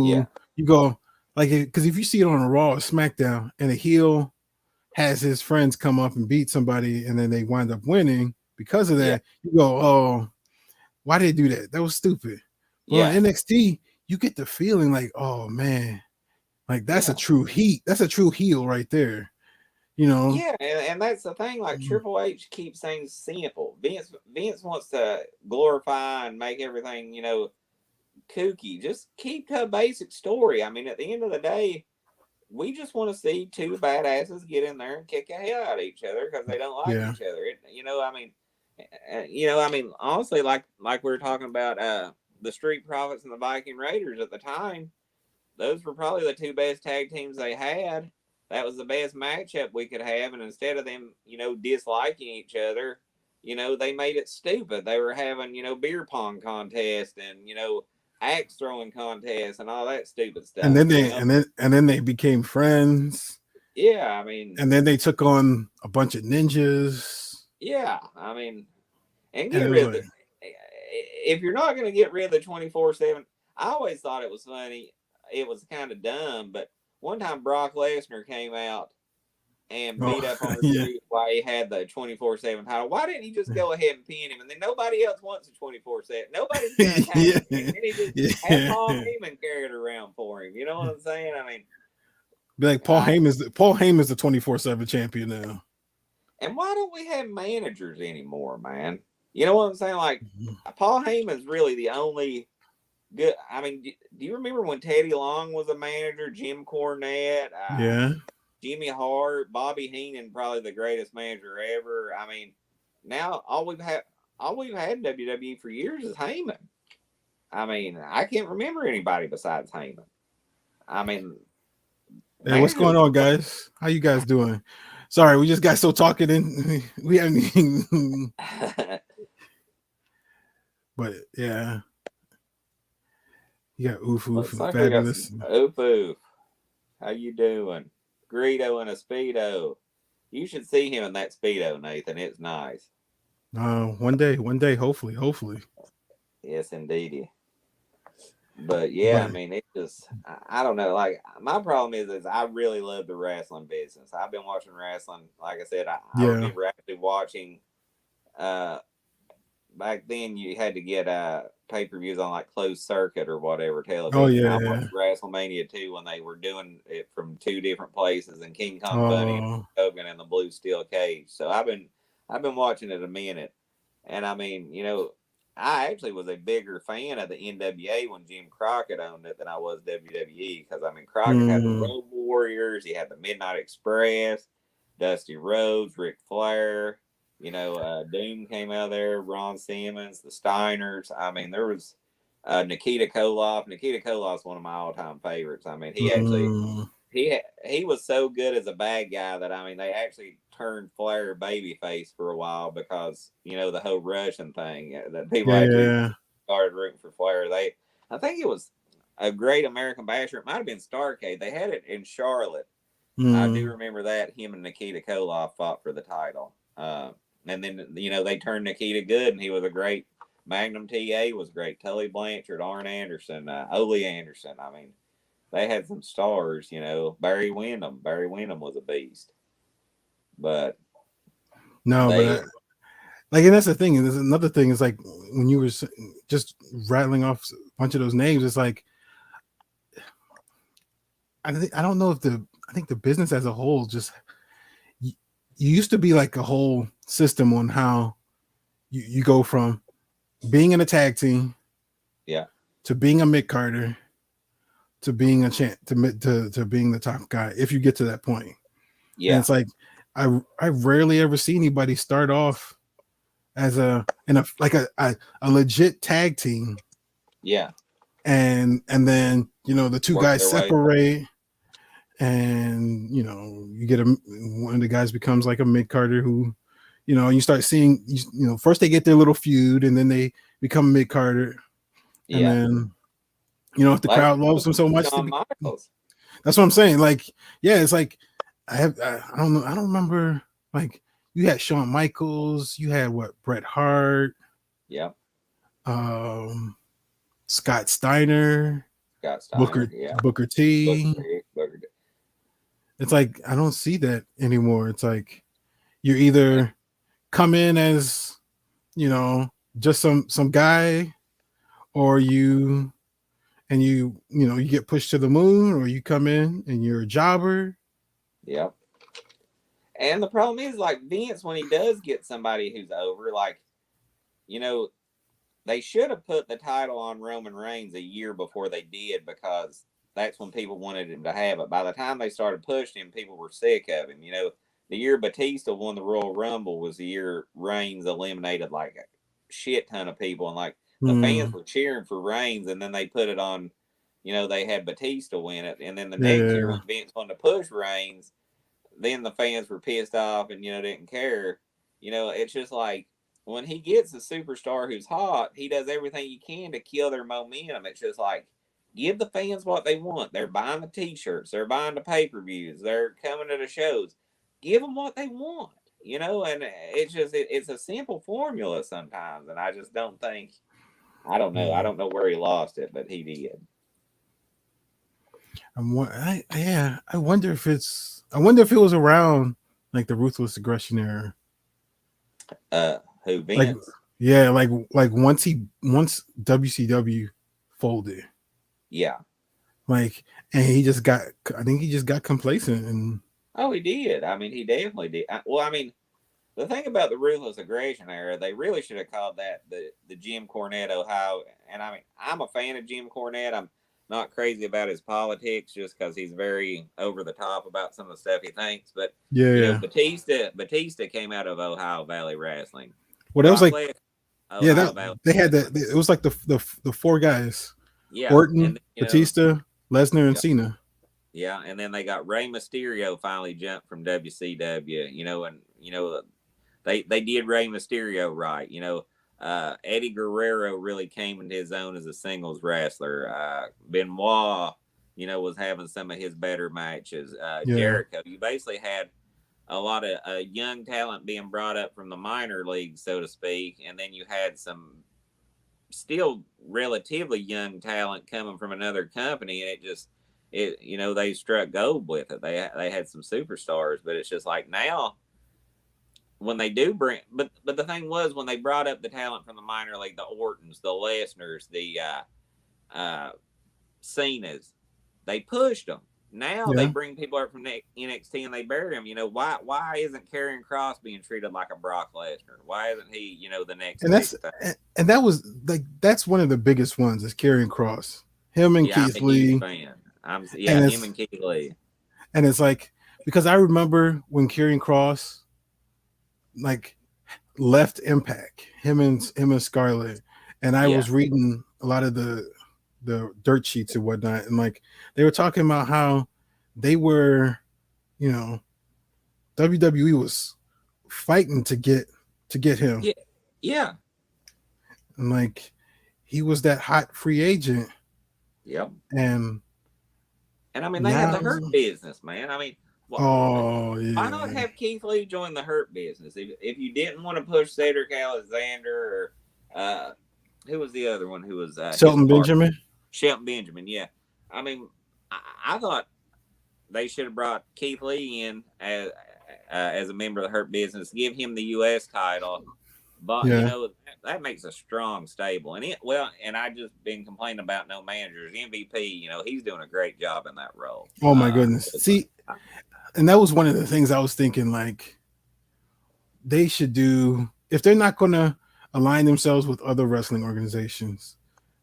yeah, who you go like because if you see it on a Raw or SmackDown and a heel has his friends come up and beat somebody and then they wind up winning because of yeah, that, you go, oh, why did they do that? That was stupid. But on yeah, NXT, you get the feeling like, oh man, like that's a yeah, true heat. That's a true heel right there. You know? yeah, and that's the thing. Like Triple H keeps things simple. Vince wants to glorify and make everything kooky. Just keep to a basic story. I mean, at the end of the day, we just want to see two badasses get in there and kick the hell out of each other because they don't like Yeah. each other. I mean, I mean, honestly, like we were talking about the Street Profits and the Viking Raiders at the time, those were probably the two best tag teams they had. That was the best matchup we could have, and instead of them, disliking each other, they made it stupid. They were having, beer pong contest and axe throwing contests and all that stupid And stuff. then they became friends. Yeah, I mean, And then they took on a bunch of ninjas. yeah, I mean, and And get it was rid of like, the. If you're not going to get rid of the 24/7, I always thought it was funny. It was kind of dumb, but one time Brock Lesnar came out and beat oh up on the yeah. street while he had the 24/7 title. Why didn't he just go ahead and pin him? And then nobody else wants a 24/7. Nobody's going to attack him. Yeah. And then he just had Yeah. Paul Heyman carry it around for him. You know what I'm saying? I mean, Be like I, Paul Heyman's the 24/7 champion now. and why don't we have managers anymore, man? You know what I'm saying? Like, Paul Heyman's really the only good. I mean, do you remember when Teddy Long was a manager? Jim Cornette, Yeah. Jimmy Hart, Bobby Heenan, probably the greatest manager ever. I mean, now all we've had in WWE for years is Heyman. I mean, I can't remember anybody besides Heyman. I mean, Hey, what's managers. going on, guys? How you guys doing? Sorry, we just got so talking and we haven't even but yeah. You got Oof Oof Looks and like we got some Fabulous. oof oof. How you doing? Greedo in a speedo. You should see him in that speedo, Nathan. It's nice. One day, hopefully. Yes, indeedy. But yeah, I But mean, it just I don't know. Like my problem is I really love the wrestling business. I've been watching wrestling. Like I said, I yeah. remember actually watching. Uh, Back then you had to get pay-per-views on like closed circuit or whatever Oh television. I yeah. watched WrestleMania 2 when they were doing it from two different places and King Kong Bunny and Oh Hogan in the blue steel cage. So I've been watching it a minute. And I mean, I actually was a bigger fan of the NWA when Jim Crockett owned it than I was WWE because I mean Crockett had the mm, Road Warriors, he had the Midnight Express, Dusty Rhodes, Ric Flair. Doom came out of there, Ron Simmons, the Steiners. I mean, there was Nikita Koloff. Nikita Koloff's one of my all-time favorites. I mean, he actually mm, he was so good as a bad guy that I mean, they actually turned Flair babyface for a while because the whole Russian thing that people actually yeah. started rooting for Flair. I think it was a Great American Basher. It might have been Starrcade. They had it in Charlotte. I do Mm, remember that him and Nikita Koloff fought for the title. And then they turned Nikita good, and he was a great. Magnum TA was great. Tully Blanchard, Arn Anderson, Ole Anderson. I mean, they had some stars. Barry Windham. Barry Windham was a beast. But no, but they, like, and that's the thing. And there's another thing is like when you were just rattling off a bunch of those names, it's like I don't know if I think the business as a whole just you used to be like a whole system on how you go from being in a tag team yeah, to being a mid carder to being a champ to being the top guy if you get to that point. And Yeah. it's like I rarely ever see anybody start off as a legit tag team. Yeah. And then the two Work guys their way. separate, and you get one of the guys becomes like a mid carder who, you start seeing first they get their little feud and then they become mid carder, and Yeah. then if the Like crowd loves them so much, Shawn Michaels. that's what I'm saying. Like, yeah, it's like I don't know, I don't remember, like you had Shawn Michaels, you had Bret Hart, Yeah. Scott Steiner, Scott Steiner. Booker T. Booker T. It's like I don't see that anymore. It's like you either come in as just some guy, or you get pushed to the moon, or you come in and you're a jobber. Yep. And the problem is, like, Vince, when he does get somebody who's over, like, they should have put the title on Roman Reigns a year before they did, because that's when people wanted him to have it. By the time they started pushing him, people were sick of him. The year Batista won the Royal Rumble was the year Reigns eliminated like a shit ton of people, and like the fans were cheering for Reigns, and then they put it on, they had Batista win it, and then the next year when Vince wanted to push Reigns, then the fans were pissed off and didn't care. It's just like when he gets a superstar who's hot, he does everything he can to kill their momentum. It's just like, give the fans what they want. They're buying the t-shirts, they're buying the pay-per-views, they're coming to the shows. Give them what they want, and it's a simple formula sometimes, and I just don't think, I don't know. I don't know where he lost it, but he did. I wonder if it was around like the Ruthless Aggression era. Who, Vince? Like once WCW folded. Yeah. Like, and I think he just got complacent. And oh, he did. I mean, he definitely did. Well, I mean, the thing about the Ruthless Aggression era, they really should have called that the Jim Cornette Ohio. And I mean, I'm a fan of Jim Cornette. I'm not crazy about his politics just because he's very over the top about some of the stuff he thinks. But Batista came out of Ohio Valley Wrestling. Well, that was like, they had that. It was like the four guys. Yeah, Orton, Batista, Lesnar, and Cena. Yeah, and then they got Rey Mysterio finally jumped from WCW. And they did Rey Mysterio right. Eddie Guerrero really came into his own as a singles wrestler. Benoit, was having some of his better matches. Jericho, you basically had a lot of young talent being brought up from the minor leagues, so to speak, and then you had some still relatively young talent coming from another company, and they struck gold with it. They had some superstars, but it's just like now when they do bring, but the thing was, when they brought up the talent from the minor league, the Ortons, the Lesners, the Cenas, they pushed them. Now they bring people up from NXT and they bury them. Why isn't Karrion Kross being treated like a Brock Lesnar? Why isn't he, the next? And that was like, that's one of the biggest ones is Karrion Kross. Him and Keith Lee. Him and Keith Lee. And it's like, because I remember when Karrion Kross like left Impact, him and Scarlett, and I was reading a lot of the dirt sheets and whatnot, and like they were talking about how they were, WWE was fighting to get him. Yeah. And like he was that hot free agent. Yep. And I mean, they have the Hurt Business, man. I mean, why not have Keith Lee join the Hurt Business? If you didn't want to push Cedric Alexander, or who was the other one who was Shelton Benjamin? Shelton Benjamin, yeah. I mean, I thought they should have brought Keith Lee in as a member of the Hurt Business, give him the U.S. title. But that makes a strong stable, and I just been complaining about no managers. MVP, he's doing a great job in that role. Oh my goodness! See, and that was one of the things I was thinking. Like, they should do, if they're not going to align themselves with other wrestling organizations,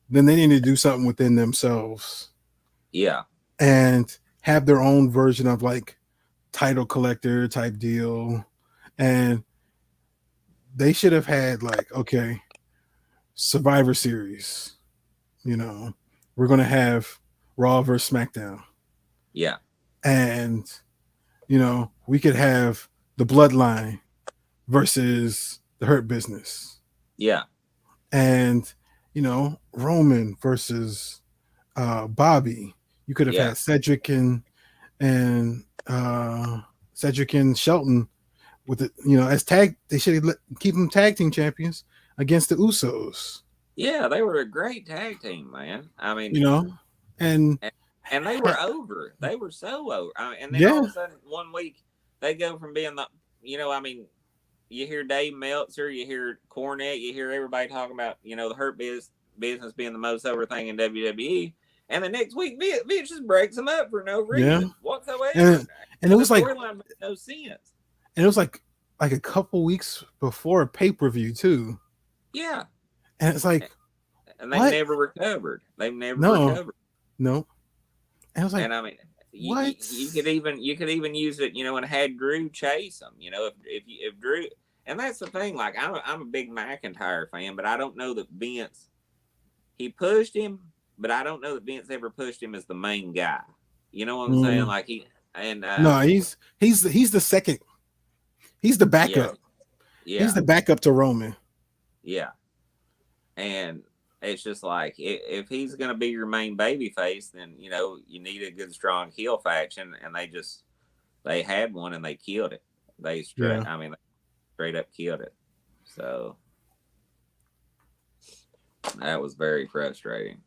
then they need to do something within themselves. Yeah. and have their own version of like title collector type deal. And they should have had like, okay, Survivor Series, you know, we're gonna have Raw versus SmackDown. Yeah. And, we could have the Bloodline versus the Hurt Business. Yeah. And, Roman versus Bobby. You could have Yeah. had and Cedric and Shelton with it, as tag. They should keep them tag team champions against the Usos. Yeah, they were a great tag team, man. I mean, and and they were over. They were so over. And then yeah, all of a sudden, one week, they go from being the, I mean, you hear Dave Meltzer, you hear Cornette, you hear everybody talking about, the Hurt business being the most over thing in WWE. And the next week, Vince just breaks them up for no yeah, reason whatsoever. and it The was like, storyline made no sense. and it was like a couple weeks before a pay-per-view too. Yeah. And it's like, and they never recovered. They've never recovered. No. And I was like, and I mean, what? You could even use it, and had Drew chase them. If Drew, and that's the thing. Like I'm a big McIntyre fan, but I don't know that Vince. He pushed him, but I don't know that Vince ever pushed him as the main guy. You know what I'm saying? Like no, he's the second. He's the backup. Yeah. He's the backup to Roman. Yeah. And it's just like, if he's going to be your main baby face, then, you need a good, strong heel faction. And they had one and they killed it. They straight up killed it. So that was very frustrating.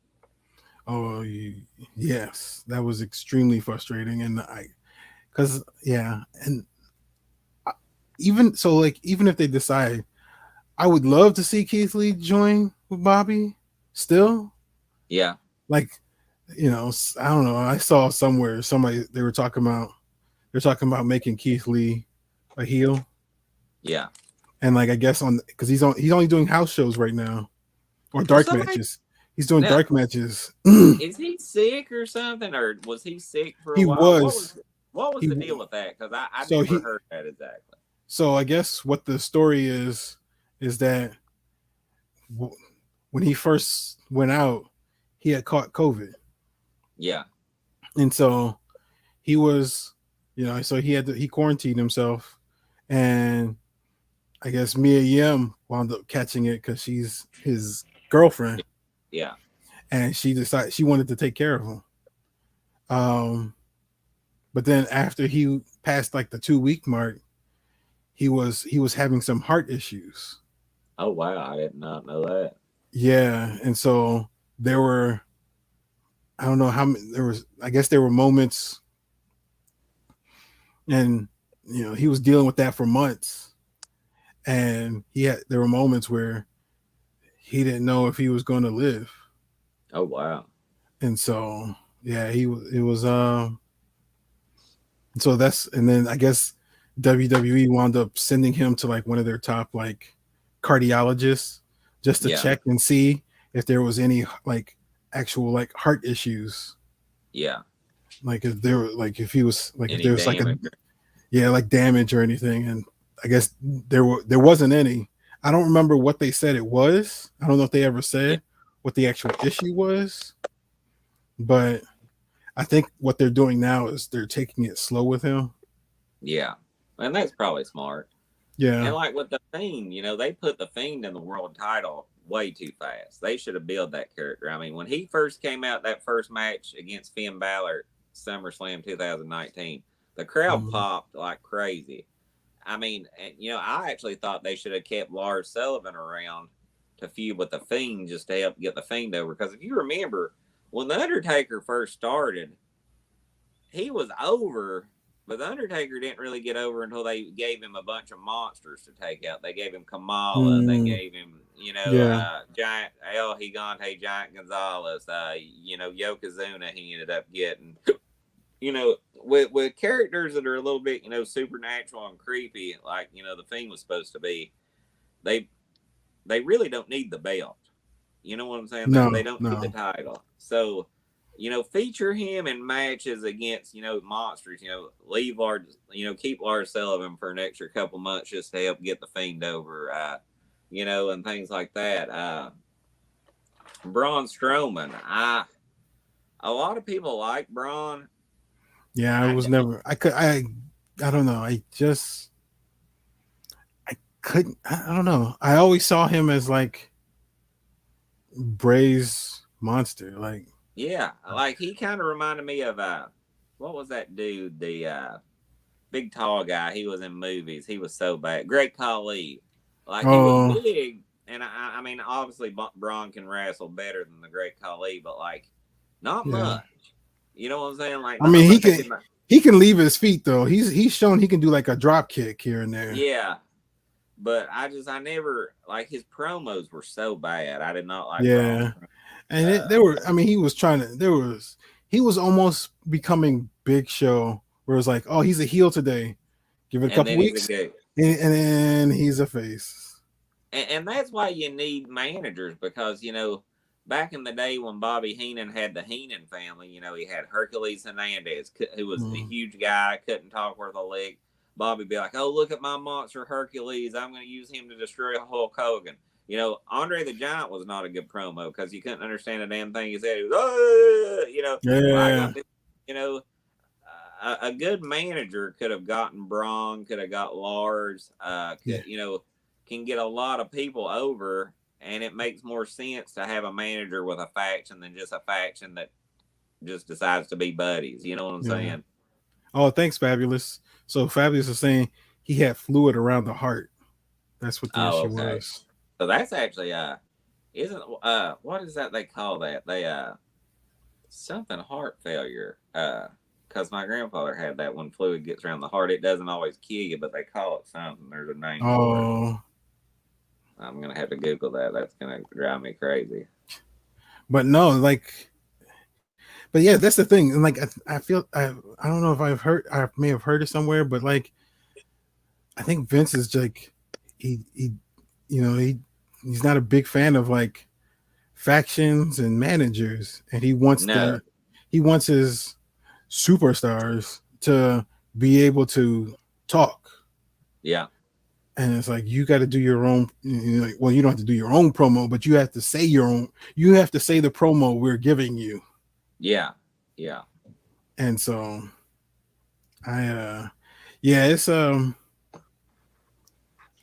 Oh, yes. That was extremely frustrating. And even if they decide, I would love to see Keith Lee join with Bobby still. Yeah. Like, I don't know. I saw somewhere they were talking about making Keith Lee a heel. Yeah. And like, I guess because he's only doing house shows right now or dark matches. He's doing dark matches. Is he sick or something, or was he sick for a while? What was the deal with that? Because I never heard that exactly. So I guess what the story is that when he first went out, he had caught COVID. Yeah. And so he was, so he quarantined himself, and I guess Mia Yim wound up catching it because she's his girlfriend. Yeah. And she decided she wanted to take care of him. But then after he passed like the 2-week mark, he was having some heart issues. Oh wow, I did not know that. Yeah, and so there were, I don't know how many, I guess there were moments, and he was dealing with that for months, and there were moments where he didn't know if he was going to live. Oh wow. And so so that's, and then I guess WWE wound up sending him to like one of their top like cardiologists just to check and see if there was any like actual like heart issues. Yeah. Like if there were like if he was like any if there was damage. like damage or anything, and I guess there wasn't any. I don't remember what they said it was. I don't know if they ever said what the actual issue was, but I think what they're doing now is they're taking it slow with him. Yeah. And that's probably smart. Yeah. And like with the Fiend, they put the Fiend in the world title way too fast. They should have built that character. I mean, when he first came out, that first match against Finn Balor, SummerSlam 2019, the crowd popped like crazy. I mean, I actually thought they should have kept Lars Sullivan around to feud with the Fiend just to help get the Fiend over. Because if you remember, when The Undertaker first started, he was over, but The Undertaker didn't really get over until they gave him a bunch of monsters to take out. They gave him Kamala. They gave him, Giant El Gigante, Giant Gonzalez, Yokozuna he ended up getting. With characters that are a little bit, supernatural and creepy, like, the Fiend was supposed to be, they really don't need the belt. You know what I'm saying? No, they don't need the title. So feature him in matches against, monsters, leave Lars, keep Lars Sullivan for an extra couple months just to help get the Fiend over, and things like that. Braun Strowman, a lot of people like Braun. Yeah, I was never. I don't know. I couldn't. I don't know. I always saw him as like Bray's monster. Like, Yeah, like he kind of reminded me of what was that dude? The big tall guy. He was in movies. He was so bad. Great Khali. Like he was oh, big, and I mean, obviously Braun can wrestle better than the Great Khali, but like not yeah. much. You know what I'm saying? Like I mean, I'm he gonna take can. him. He can leave his feet though. He's shown he can do like a drop kick here and there. Yeah, but I never like his promos were so bad. I did not like Braun's. Yeah, and there were. I mean, he was trying to. There was. He was almost becoming Big Show, where it's like, oh, he's a heel today. Give it a And couple then he's a weeks, good. and then he's a face. And that's why you need managers because back in the day when Bobby Heenan had the Heenan family, he had Hercules Hernandez, who was the huge guy, couldn't talk worth a lick. Bobby'd be like, "Oh, look at my monster Hercules! I'm going to use him to destroy Hulk Hogan." Andre the Giant was not a good promo because you couldn't understand a damn thing he said. He was, well, I Yeah, got this, you know. A good manager could have gotten Braun, could have got Lars, yeah, can get a lot of people over, and it makes more sense to have a manager with a faction than just a faction that just decides to be buddies. You know what I'm yeah. saying? Oh, thanks, Fabulous. So Fabulous is saying he had fluid around the heart. That's what the Oh, issue okay. was. So that's actually isn't what is that they call that? They something heart failure. Because my grandfather had that when fluid gets around the heart, it doesn't always kill you, but they call it something. There's a name for it. Oh, I'm gonna have to Google that. That's gonna drive me crazy. but no, like, but yeah, that's the thing. And like, I feel I don't know if I may have heard it somewhere, but like, I think Vince is like, he, you know, he's not a big fan of like factions and managers, and No, he wants his superstars to be able to talk. yeah, And it's like you got to do your own. Well, you don't have to do your own promo, but you have to say your own. You have to say the promo we're giving you. yeah, yeah. And so, yeah, it's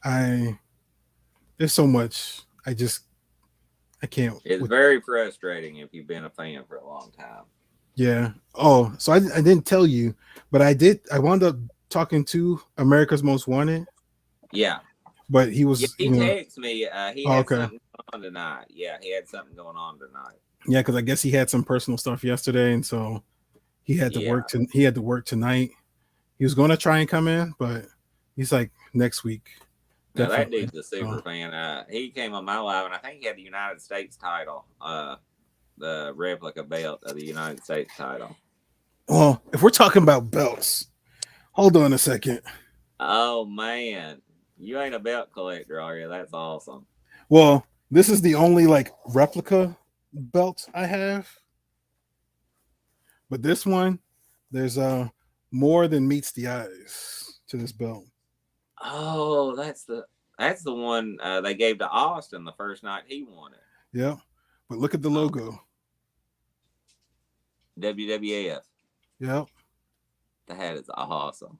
I there's so much. I can't. It's very frustrating if you've been a fan for a long time. Yeah. Oh, so I didn't tell you, but I did. I wound up talking to America's Most Wanted. Yeah, But he yeah. was, He texted me. He oh, had okay. something going on tonight. Yeah, he had something going on tonight. Yeah, because I guess he had some personal stuff yesterday, and so Yeah. he had to work tonight. He was going to try and come in, but he's like next week, Now that definitely. dude's a super So, fan. He came on my live, and I think he had the United States title, the replica belt of the United States title. well, if we're talking about belts, hold on a second. Oh man, you ain't a belt collector, are you? That's awesome. Well, this is the only like replica belt I have, but this one, there's more than meets the eyes to this belt. Oh, that's the one they gave to Austin the first night he won it. Yeah, but look at the Oh, logo. WWF. Yeah. That is awesome.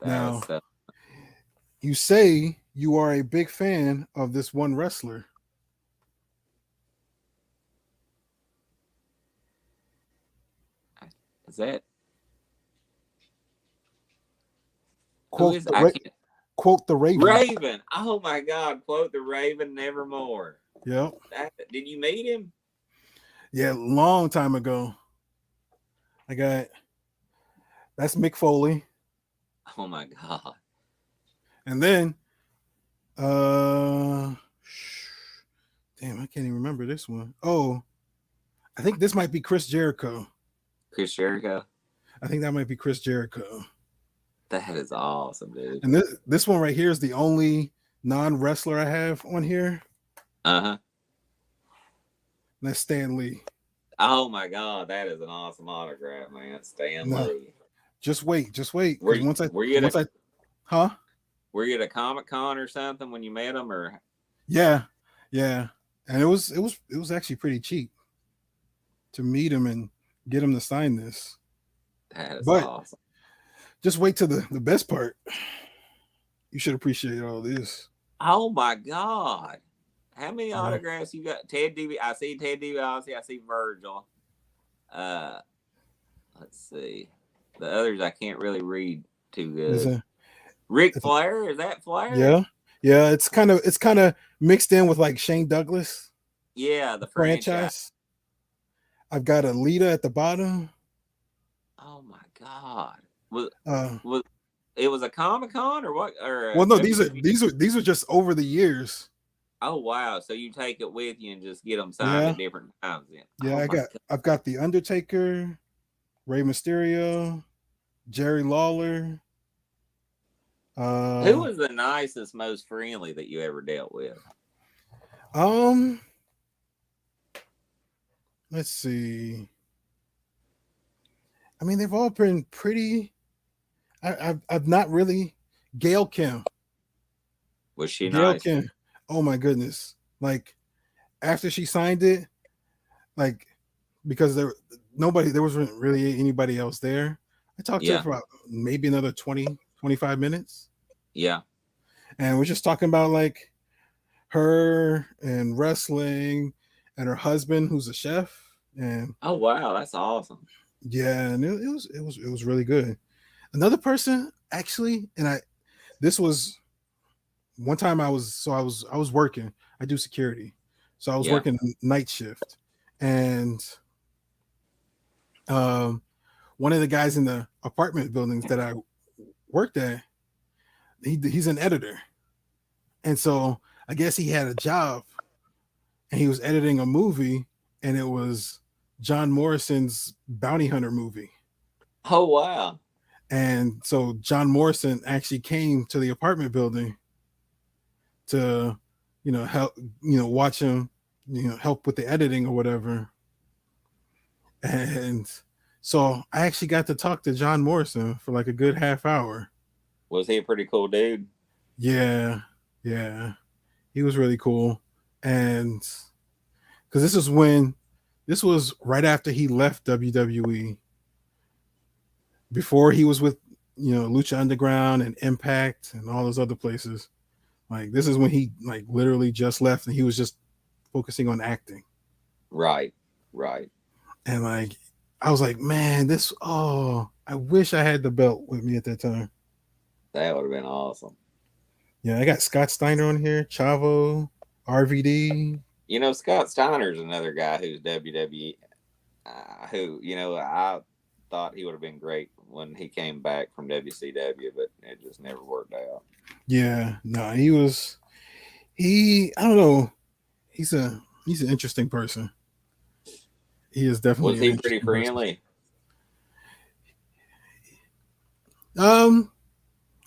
That is Now so. you say you are a big fan of this one wrestler. Is that who Quote is? the I can't. quote the Raven. Raven. Oh my God! Quote the Raven, nevermore. Yeah. Did you meet him? Yeah, long time ago. I got that's Mick Foley. Oh my God! And then damn, I can't even remember this one. Oh, I think this might be Chris Jericho. Chris Jericho. I think that might be Chris Jericho. That is awesome, dude. And this one right here is the only non-wrestler I have on here. Uh huh. That's Stan Lee. Oh my God, that is an awesome autograph, man. Stan No, Lee. just wait, because Were you, were you at a huh? were you at a Comic Con or something when you met him, or Yeah, yeah, and it was actually pretty cheap to meet him and get him to sign this. that is But awesome. just wait till the best part. You should appreciate all this. Oh my God. How many Yeah. autographs you got? Ted DiBiase. I see Ted DiBiase. I see Virgil. Uh, let's see. The others I can't really read too Is good. it? Ric Flair, is that Flair? Yeah, yeah. It's kind of mixed in with like Shane Douglas Yeah, the franchise. franchise. I've got a Lita at the bottom. Oh my God. Was Uh, was it was a Comic Con or what? Or a well, no, these are WWE? these are just over the years. Oh wow! So you take it with you and just get them signed Yeah, at different times. Then. yeah. Oh my God. I've got the Undertaker, Rey Mysterio, Jerry Lawler. Who Uh, was the nicest, most friendly that you ever dealt with? um, let's see. I mean, they've all been pretty. I've not really. Gail Kim. Was she Gail nice? Kim. Oh my goodness! Like after she signed it, like because there wasn't really anybody else there. I talked to her Yeah, for about maybe another 20-25 minutes, yeah. and we're just talking about like her and wrestling and her husband who's a chef, and Oh wow, that's awesome. yeah, and it was really good. Another person actually, and this was one time I was working. I do security, so I was Yeah, working night shift, and um, one of the guys in the apartment buildings that I worked at, he's an editor, and so I guess he had a job, and he was editing a movie, and it was John Morrison's Bounty Hunter movie. oh wow. And so John Morrison actually came to the apartment building to, help, watch him, help with the editing or whatever. And so I actually got to talk to John Morrison for like a good half hour. Was he a pretty cool dude? Yeah, yeah, he was really cool. And because this was right after he left WWE, before he was with, Lucha Underground and Impact and all those other places. Like this is when he like literally just left and he was just focusing on acting. Right, right. And like I was like, man, I wish I had the belt with me at that time. That would have been awesome. Yeah, I got Scott Steiner on here, Chavo, RVD. You know, Scott Steiner's another guy who's WWE. Who I thought he would have been great when he came back from WCW, but it just never worked out. Yeah, no, I don't know. He's an interesting person. He is definitely Was an he pretty interesting person. friendly?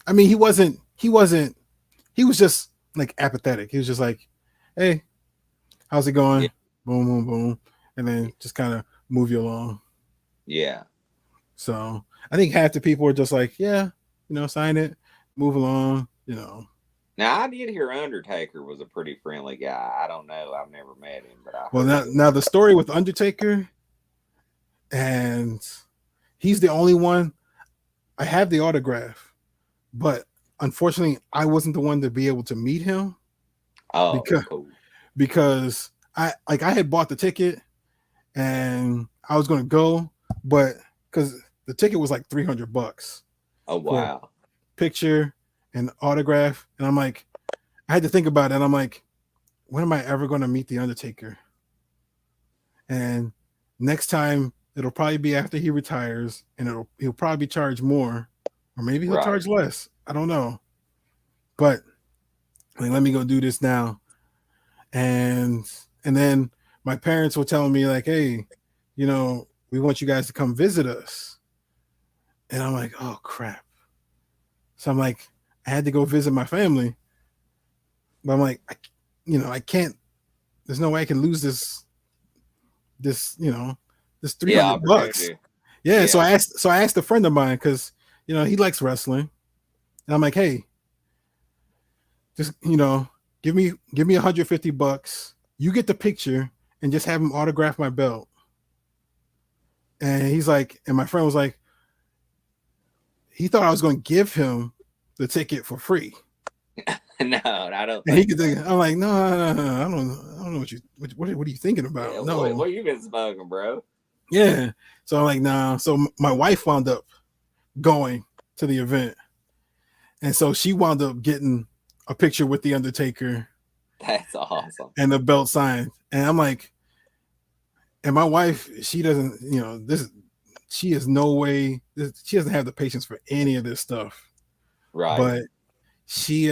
I mean, he was just like apathetic. He was just like, hey, how's it going? Yeah. Boom, boom, boom. And then just kind of move you along. Yeah. So I think half the people are just like, yeah, sign it, move along, Now I did hear Undertaker was a pretty friendly guy. I don't know. I've never met him, but I Well, heard now the story with Undertaker, and he's the only one. I have the autograph, but unfortunately, I wasn't the one to be able to meet him. Oh, because cool. because I had bought the ticket and I was going to go, but because the ticket was like $300. Oh wow. Picture and autograph, and I'm like, I had to think about it. And I'm like, when am I ever going to meet the Undertaker? And next time it'll probably be after he retires, and he'll probably charge more, or maybe he'll charge less. I don't know, but like, let me go do this now. And then my parents were telling me like, hey, we want you guys to come visit us. And I'm like, oh crap. So I'm like, I had to go visit my family, but I'm like, I can't. There's no way I can lose this. It's Yeah, $300. opportunity. Yeah. So Yeah. I asked a friend of mine because he likes wrestling. And I'm like, hey, just give me $150. You get the picture and just have him autograph my belt. And he's like, and my friend was like, he thought I was going to give him the ticket for free. No, I don't And he think could so. think, I'm like, no, I don't know what are you thinking Yeah, about? what, No. what you been smoking, bro? Yeah. So I'm like, nah. So my wife wound up going to the event. And so she wound up getting a picture with the Undertaker That's awesome. and the belt signed. And I'm like, and my wife, she doesn't, she has no way, she doesn't have the patience for any of this stuff. Right. But she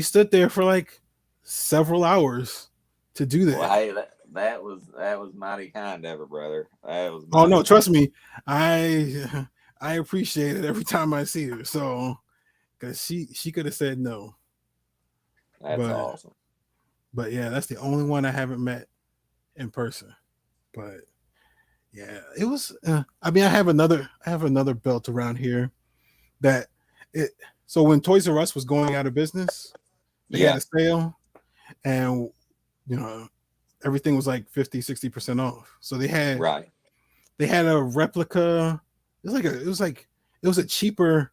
stood there for like several hours to do Well, that. hey, that was mighty kind of her, brother. That was Oh mighty no, trust kind. me, I appreciate it every time I see her. So, because she could have said no, That's but awesome. yeah, that's the only one I haven't met in person. But yeah, it was. I mean, I have another belt around here that it. So when Toys R Us was going out of business, they had Yeah. a sale, and you know everything was like 50-60% off. So Right. they had a replica. It was a cheaper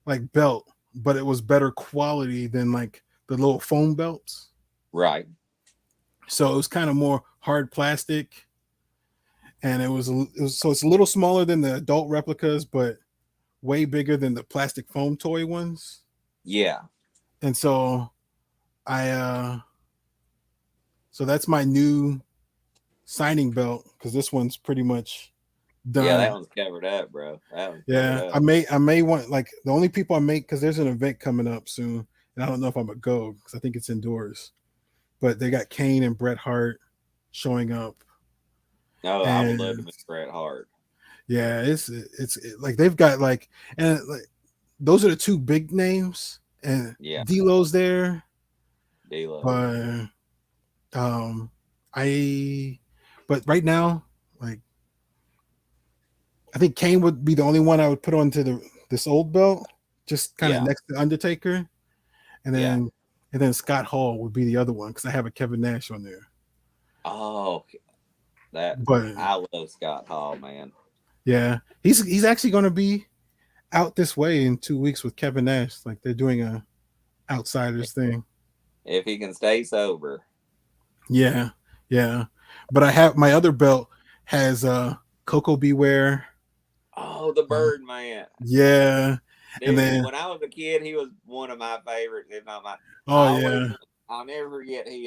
like belt, but it was better quality than like the little foam belts. Right. So it was kind of more hard plastic, and so it's a little smaller than the adult replicas, but way bigger than the plastic foam toy ones. Yeah. And so I so that's my new signing belt because this one's pretty much Yeah, that done. one's covered up, bro. That one's covered Yeah, up. I may want like the only people I make because there's an event coming up soon, and I don't know if I'm gonna go because I think it's indoors. But they got Kane and Bret Hart showing up, No, I would love to and meet Bret Hart. yeah, like they've got like and like those are the two big names, and Yeah, D'Lo's there, D-Lo. but um, I but right now like I think Kane would be the only one I would put onto this old belt, just kind of Yeah, next to Undertaker, and yeah. then Scott Hall would be the other one because I have a Kevin Nash on there. Oh, that But I love Scott Hall, man. yeah, he's actually going to be out this way in 2 weeks with Kevin Nash. Like they're doing a outsiders thing. If he can stay sober. Yeah, yeah. But I have my other belt has Coco Beware. Oh, the Uh, Bird Man. yeah, and Dude, then when I was a kid, he was one of my favorites, if not my. oh I always, yeah, I'll never forget. He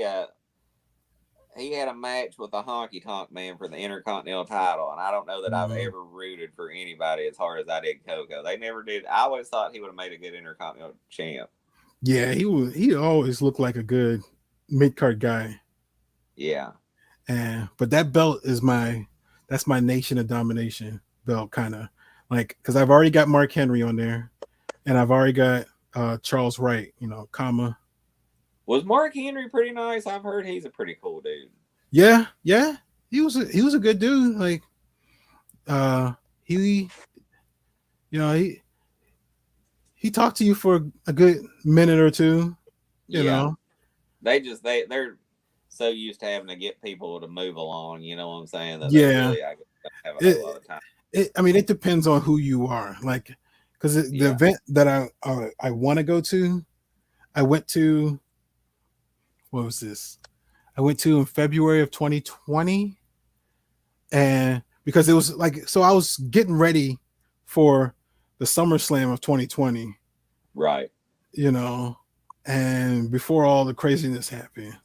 had a match with the Honky Tonk Man for the Intercontinental title, and I don't know that I've mm, ever rooted for anybody as hard as I did Coco. They never did. I always thought he would have made a good Intercontinental champ. yeah. He always looked like a good mid card guy. Yeah, And but that belt is that's my Nation of Domination belt, kind of like because I've already got Mark Henry on there, and I've already got Charles Wright. Comma. was Mark Henry pretty nice? I've heard he's a pretty cool dude. Yeah, yeah. He was a good dude. Like he you know he talked to you for a good minute or two. You Yeah, know. they're so used to having to get people to move along. You know what I'm saying? That they Yeah. really I guess, don't have a whole lot It, of time. I mean, it depends on who you are. Like, because the Yeah, event that I want to go to, I went to. What was this? I went to in February of 2020, and because it was like, so I was getting ready for the Summerslam of 2020, right. you know, and before all the craziness happened,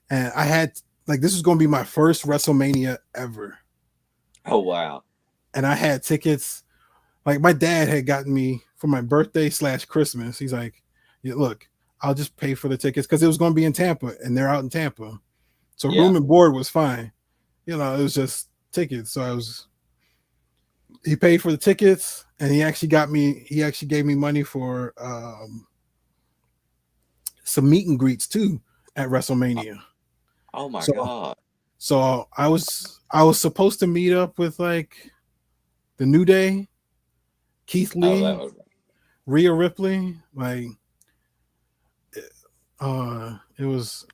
and I had like this was going to be my first WrestleMania ever, Oh wow. and I had tickets. Like my dad had gotten me for my birthday / Christmas. He's like, yeah, look, I'll just pay for the tickets because it was going to be in Tampa, and they're out in Tampa. So Yeah. room and board was fine. It was just tickets. So he paid for the tickets and he actually gave me money for some meet and greets too at WrestleMania. Oh my So god. So I was supposed to meet up with like the New Day, Keith Oh, that Lee, was Rhea Ripley. Like it was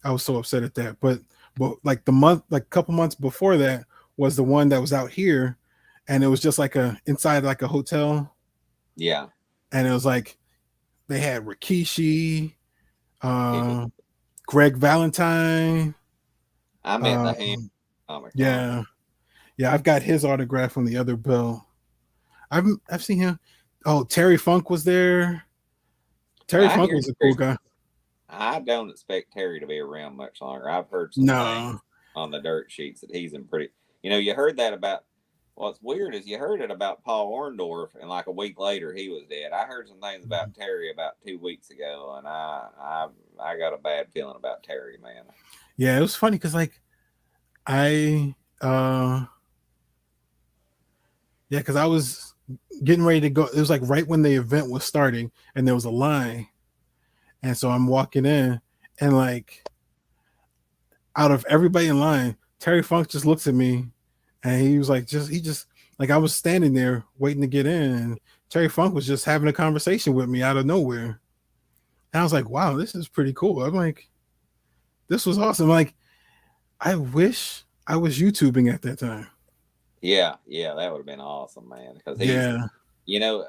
I was so upset at that. But like the month, like a couple months before that was the one that was out here, and it was just like a inside like a hotel, yeah. and it was like they had Rikishi, He was. uh, Greg Valentine. I met the hand Um, Comic Con. yeah, yeah, I've got his autograph on the other bill. I've seen him. Oh, Terry Funk was there. Terry I Funk hear was a cool Terry. guy. I don't expect Terry to be around much longer. I've heard some things No, on the dirt sheets that he's in pretty. You heard that about. What's weird is you heard it about Paul Orndorff, and like a week later he was dead. I heard some things about Terry about 2 weeks ago, and I got a bad feeling about Terry, man. yeah, it was funny because like I yeah, because I was getting ready to go. It was like right when the event was starting, and there was a line, and so I'm walking in, and like out of everybody in line, Terry Funk just looks at me, and he was like, just like I was standing there waiting to get in, and Terry Funk was just having a conversation with me out of nowhere, and I was like, wow, this is pretty cool. I'm like, this was awesome. Like, I wish I was YouTubing at that time. Yeah, yeah, that would have been awesome, man. Because Yeah, you know,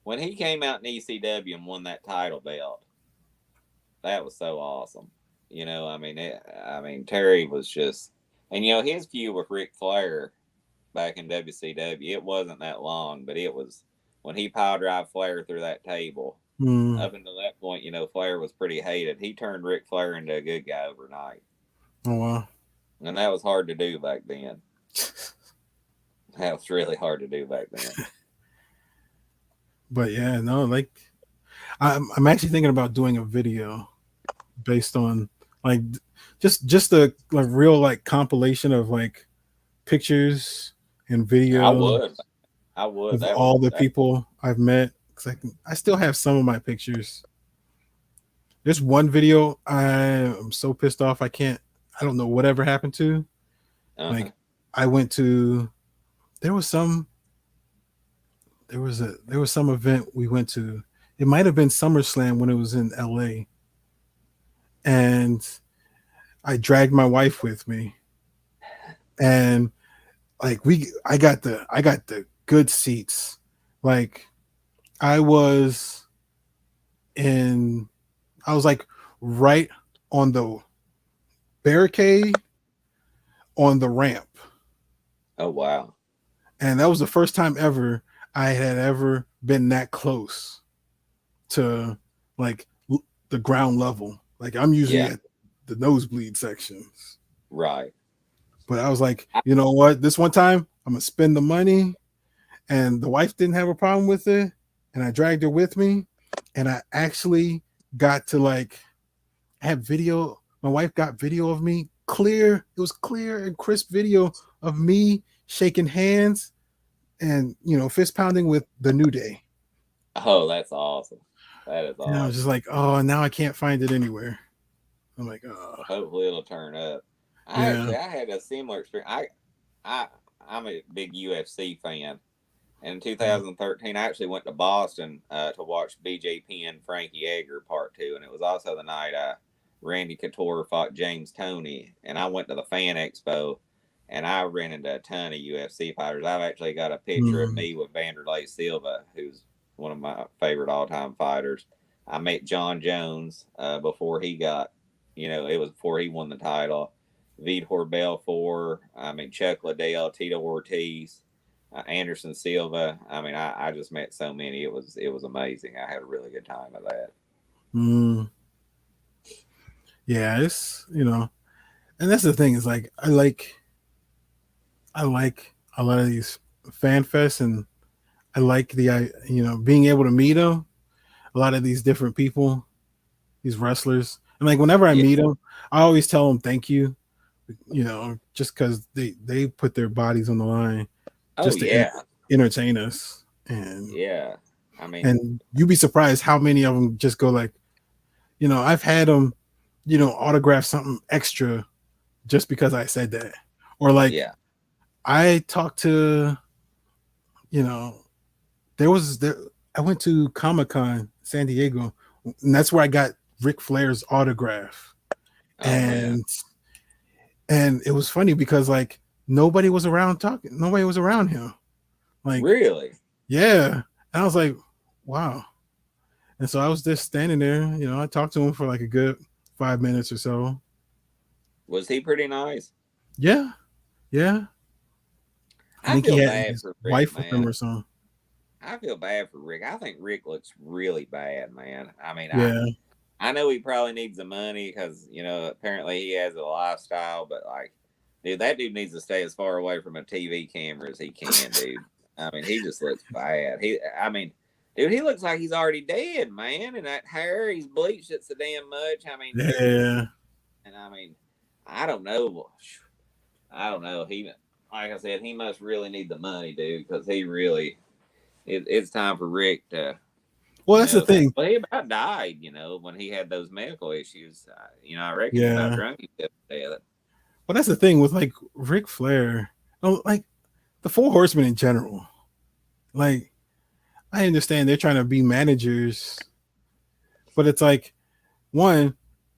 when he came out in ECW and won that title belt, that was so awesome. I mean, Terry was just, and his feud with Ric Flair back in WCW, it wasn't that long, but it was when he power drive Flair through that table. mm. Up until that point, Flair was pretty hated. He turned Ric Flair into a good guy overnight, Oh wow. and that was hard to do back then. That was really hard to do back then. But yeah, no, like I'm actually thinking about doing a video based on like just a like real like compilation of like pictures and I video would, I would. of all the people I've met. Cause I still have some of my pictures. There's one video I'm so pissed off I don't know whatever happened to. uh-huh. Like I went to there was some there was some event we went to. It might have been SummerSlam when it was in LA. And I dragged my wife with me. And like I got the good seats. Like I was in I was like right on the barricade on the ramp. Oh wow. And that was the first time ever I had ever been that close to like the ground level. Like I'm usually Yeah. at the nosebleed sections. Right. But I was like, you know what? This one time I'm gonna spend the money. And the wife didn't have a problem with it. And I dragged her with me. And I actually got to like have video. My wife got video of me clear. It was clear and crisp video of me shaking hands and fist pounding with the New Day. Oh, that's awesome. That is And I was awesome. just like, oh, now I can't find it anywhere. I'm like, oh, Hopefully it'll turn up. yeah. I had a similar experience. I I'm a big UFC fan. And in 2013, I actually went to Boston to watch BJP and Frankie Edgar Part 2. And it was also the night Randy Couture fought James Toney. And I went to the Fan Expo and I ran into a ton of UFC fighters. I've actually got a picture of Mm, me with Vanderlei Silva, who's one of my favorite all time fighters. I met John Jones before he got, it was before he won the title. Vitor Belfort, Chuck Liddell, Tito Ortiz, Anderson Silva. I just met so many. It was amazing. I had a really good time at that. mm. Yeah, it's and that's the thing is like I like a lot of these fan fests, and I like the being able to meet them. A lot of these different people, these wrestlers, and like whenever I Yeah. meet them, I always tell them thank you. Just because they put their bodies on the line Oh just to yeah. entertain us, and Yeah. I mean, and you'd be surprised how many of them just go like, I've had them, autograph something extra just because I said that. Or like Yeah. I talked to, you know, there I went to Comic-Con San Diego, and that's where I got Ric Flair's autograph. Oh man. And it was funny because like nobody was around talking, nobody was around him. Like, Really? yeah. And I was like, wow. And so I was just standing there, I talked to him for like a good 5 minutes or so. Was he pretty nice? Yeah, yeah. I I think he feel had bad his for Rick, wife with him man. or something. I feel bad for Rick. I think Rick looks really bad, man. I mean, Yeah, I know he probably needs the money because apparently he has a lifestyle, but like, dude, that dude needs to stay as far away from a TV camera as he can, dude. I mean, he just looks bad. I mean, dude, he looks like he's already dead, man. And that hair, he's bleached it so damn much. I mean, yeah. and I mean, I don't know. I don't know. Like I said, he must really need the money, dude, because he really. It's time for Rick to. Well, that's the thing. Well, he about died, when he had those medical issues. I reckon he about Yeah. drunk himself to death. Well, that's the thing with like Ric Flair. Oh, like the Four Horsemen in general. Like, I understand they're trying to be managers, but it's like, one,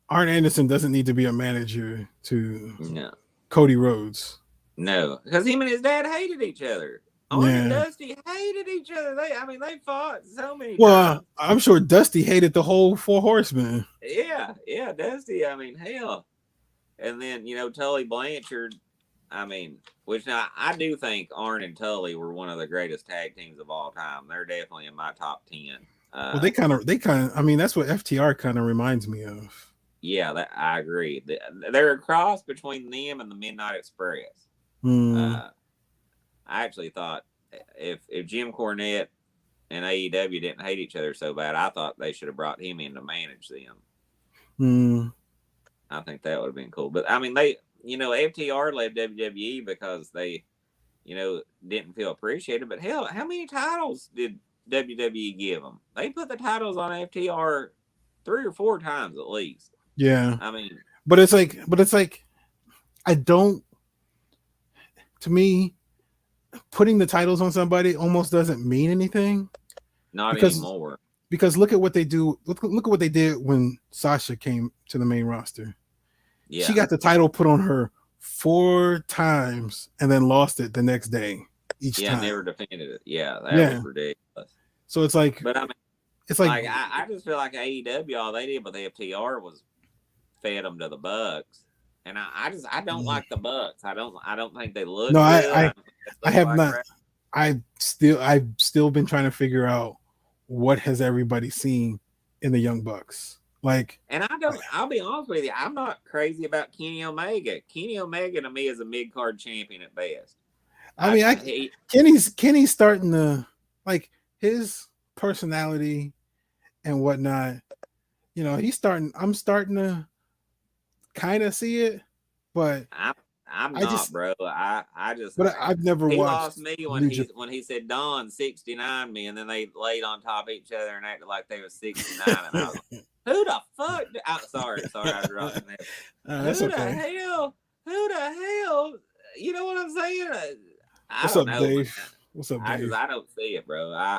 Arn Anderson doesn't need to be a manager to No. Cody Rhodes. No, because him and his dad hated each other. Arn and Dusty hated each other. They fought so many times. I'm sure Dusty hated the whole Four Horsemen. Yeah, Dusty. I mean, hell. And then, Tully Blanchard, which now I do think Arn and Tully were one of the greatest tag teams of all time. They're definitely in my top 10. Well, they kind of, that's what FTR kind of reminds me of. Yeah, I agree. They're a cross between them and the Midnight Express. I actually thought if Jim Cornette and AEW didn't hate each other so bad, I thought they should have brought him in to manage them. I think that would have been cool. But I mean, FTR left WWE because they, didn't feel appreciated. But hell, how many titles did WWE give them? They put the titles on FTR 3 or 4 times at least. Yeah. I mean, but it's like, I don't. To me, putting the titles on somebody almost doesn't mean anything. Not anymore. Because look at what they do. Look at what they did when Sasha came to the main roster. Yeah. She got the title put on her 4 times and then lost it the next day. Each time. Never defended it. Yeah, that was ridiculous. So it's like, but I mean, it's like I just feel like AEW, all they did with the FTR was fed them to the Bucks. And I don't like the Bucks. I don't think they look. No, good. I have not. I've still been trying to figure out what has everybody seen in the Young Bucks. Like, and I'll be honest with you, I'm not crazy about Kenny Omega. Kenny Omega to me is a mid-card champion at best. I mean, Kenny's starting to, like, his personality and whatnot. I'm starting to kind of see it, but I'm not, bro. I just. But I've never watched. He lost me when he said Don 69 me, and then they laid on top of each other and acted like they were 69, and I was like, who the fuck? Sorry, I dropped that. That's who okay. the hell? Who the hell? You know what I'm saying? What's up, Dave? What's up, Dave? I don't see it, bro.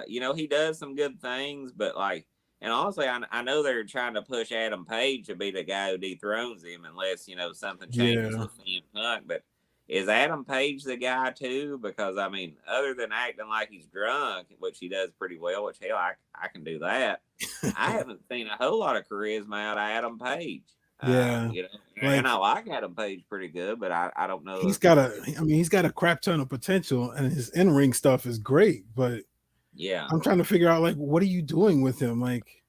He does some good things, but like. And honestly, I know they're trying to push Adam Page to be the guy who dethrones him unless, something changes with CM Punk. But is Adam Page the guy too? Because, I mean, other than acting like he's drunk, which he does pretty well, which, hell, I can do that. I haven't seen a whole lot of charisma out of Adam Page. Yeah. And I like Adam Page pretty good, but I don't know. He's got a crap ton of potential, and his in-ring stuff is great, but yeah, I'm trying to figure out, like, what are you doing with him? Like,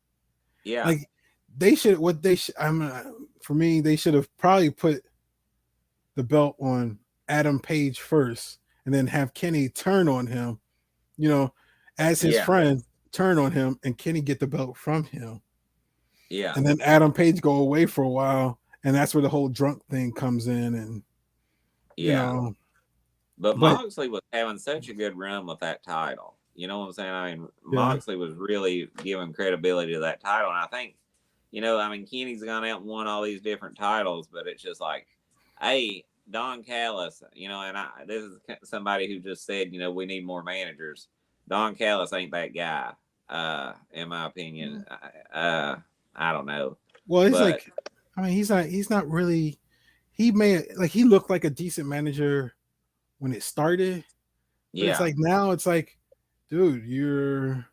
yeah, like they should. For me, they should have probably put the belt on Adam Page first, and then have Kenny turn on him. As his friend, turn on him, and Kenny get the belt from him. Yeah, and then Adam Page go away for a while, and that's where the whole drunk thing comes in, and But Moxley was having such a good run with that title. You know what I'm saying? I mean, Moxley was really giving credibility to that title. And I think, I mean, Kenny's gone out and won all these different titles, but it's just like, hey, Don Callis, and this is somebody who just said, we need more managers. Don Callis ain't that guy, in my opinion. I don't know. Well, it's But like, I mean, he's not really. He looked like a decent manager when it started, but it's yeah, like now it's like, dude,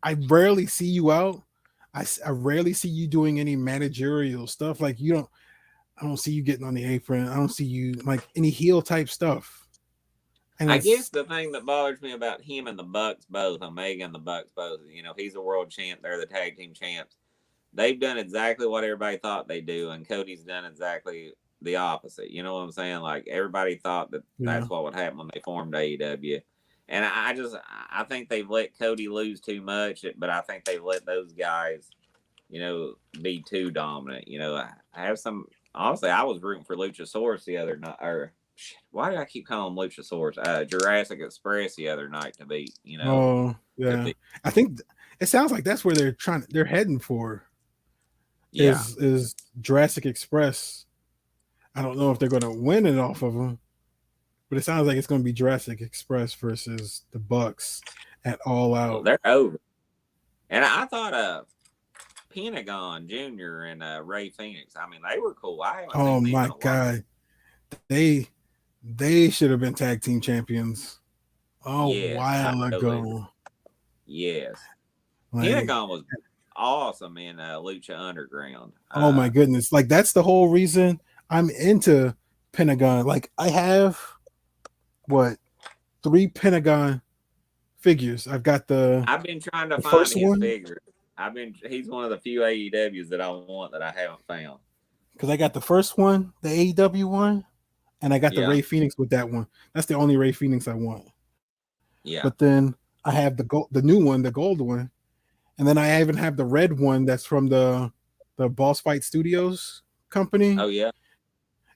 I rarely see you out. I rarely see you doing any managerial stuff. Like I don't see you getting on the apron. I don't see you like any heel type stuff. And I guess it's the thing that bothers me about him and the Bucks both, Omega and the Bucks both, he's a world champ. They're the tag team champs. They've done exactly what everybody thought they'd do, and Cody's done exactly the opposite. You know what I'm saying? Like everybody thought that yeah, that's what would happen when they formed AEW, and I think they've let Cody lose too much, but I think they've let those guys, be too dominant. I have some. Honestly, I was rooting for Luchasaurus the other night, or why do I keep calling them Luchasaurus? Jurassic Express the other night to beat. oh yeah. I think it sounds like that's where they're heading for. Yeah. Is Jurassic Express. I don't know if they're going to win it off of them, but it sounds like it's going to be Jurassic Express versus the Bucks at All Out. Well, they're over. And I thought Pentagon Jr. and Ray Phoenix, I mean, they were cool. I haven't Oh seen them my in a while. god, they should have been tag team champions a while ago. Yes. Like, Pentagon was awesome in Lucha Underground. Oh my goodness. Like that's the whole reason I'm into Pentagon. Like I have 3 Pentagon figures. I've got I've been trying to find first his one. figure. He's one of the few AEWs that I want that I haven't found. Because I got the first one, the AEW one, and I got the Ray Phoenix with that one. That's the only Ray Phoenix I want. Yeah. But then I have the new one, the gold one, and then I even have the red one that's from the Boss Fight Studios company. Oh yeah.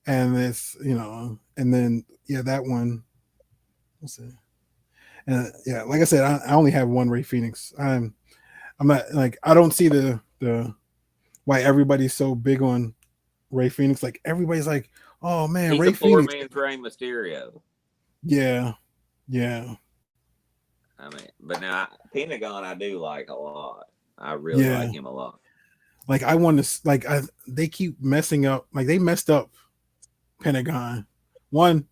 And it's and then that one. Let's see. And like I said, I only have one Ray Phoenix. I'm not like I don't see the why everybody's so big on Ray Phoenix. Like everybody's like, oh man, he's Ray a poor Phoenix. man's Rey Mysterio. Yeah. I mean, but now Pentagon I do like a lot. I really like him a lot. Like I want to they keep messing up. Like they messed up Pentagon. One,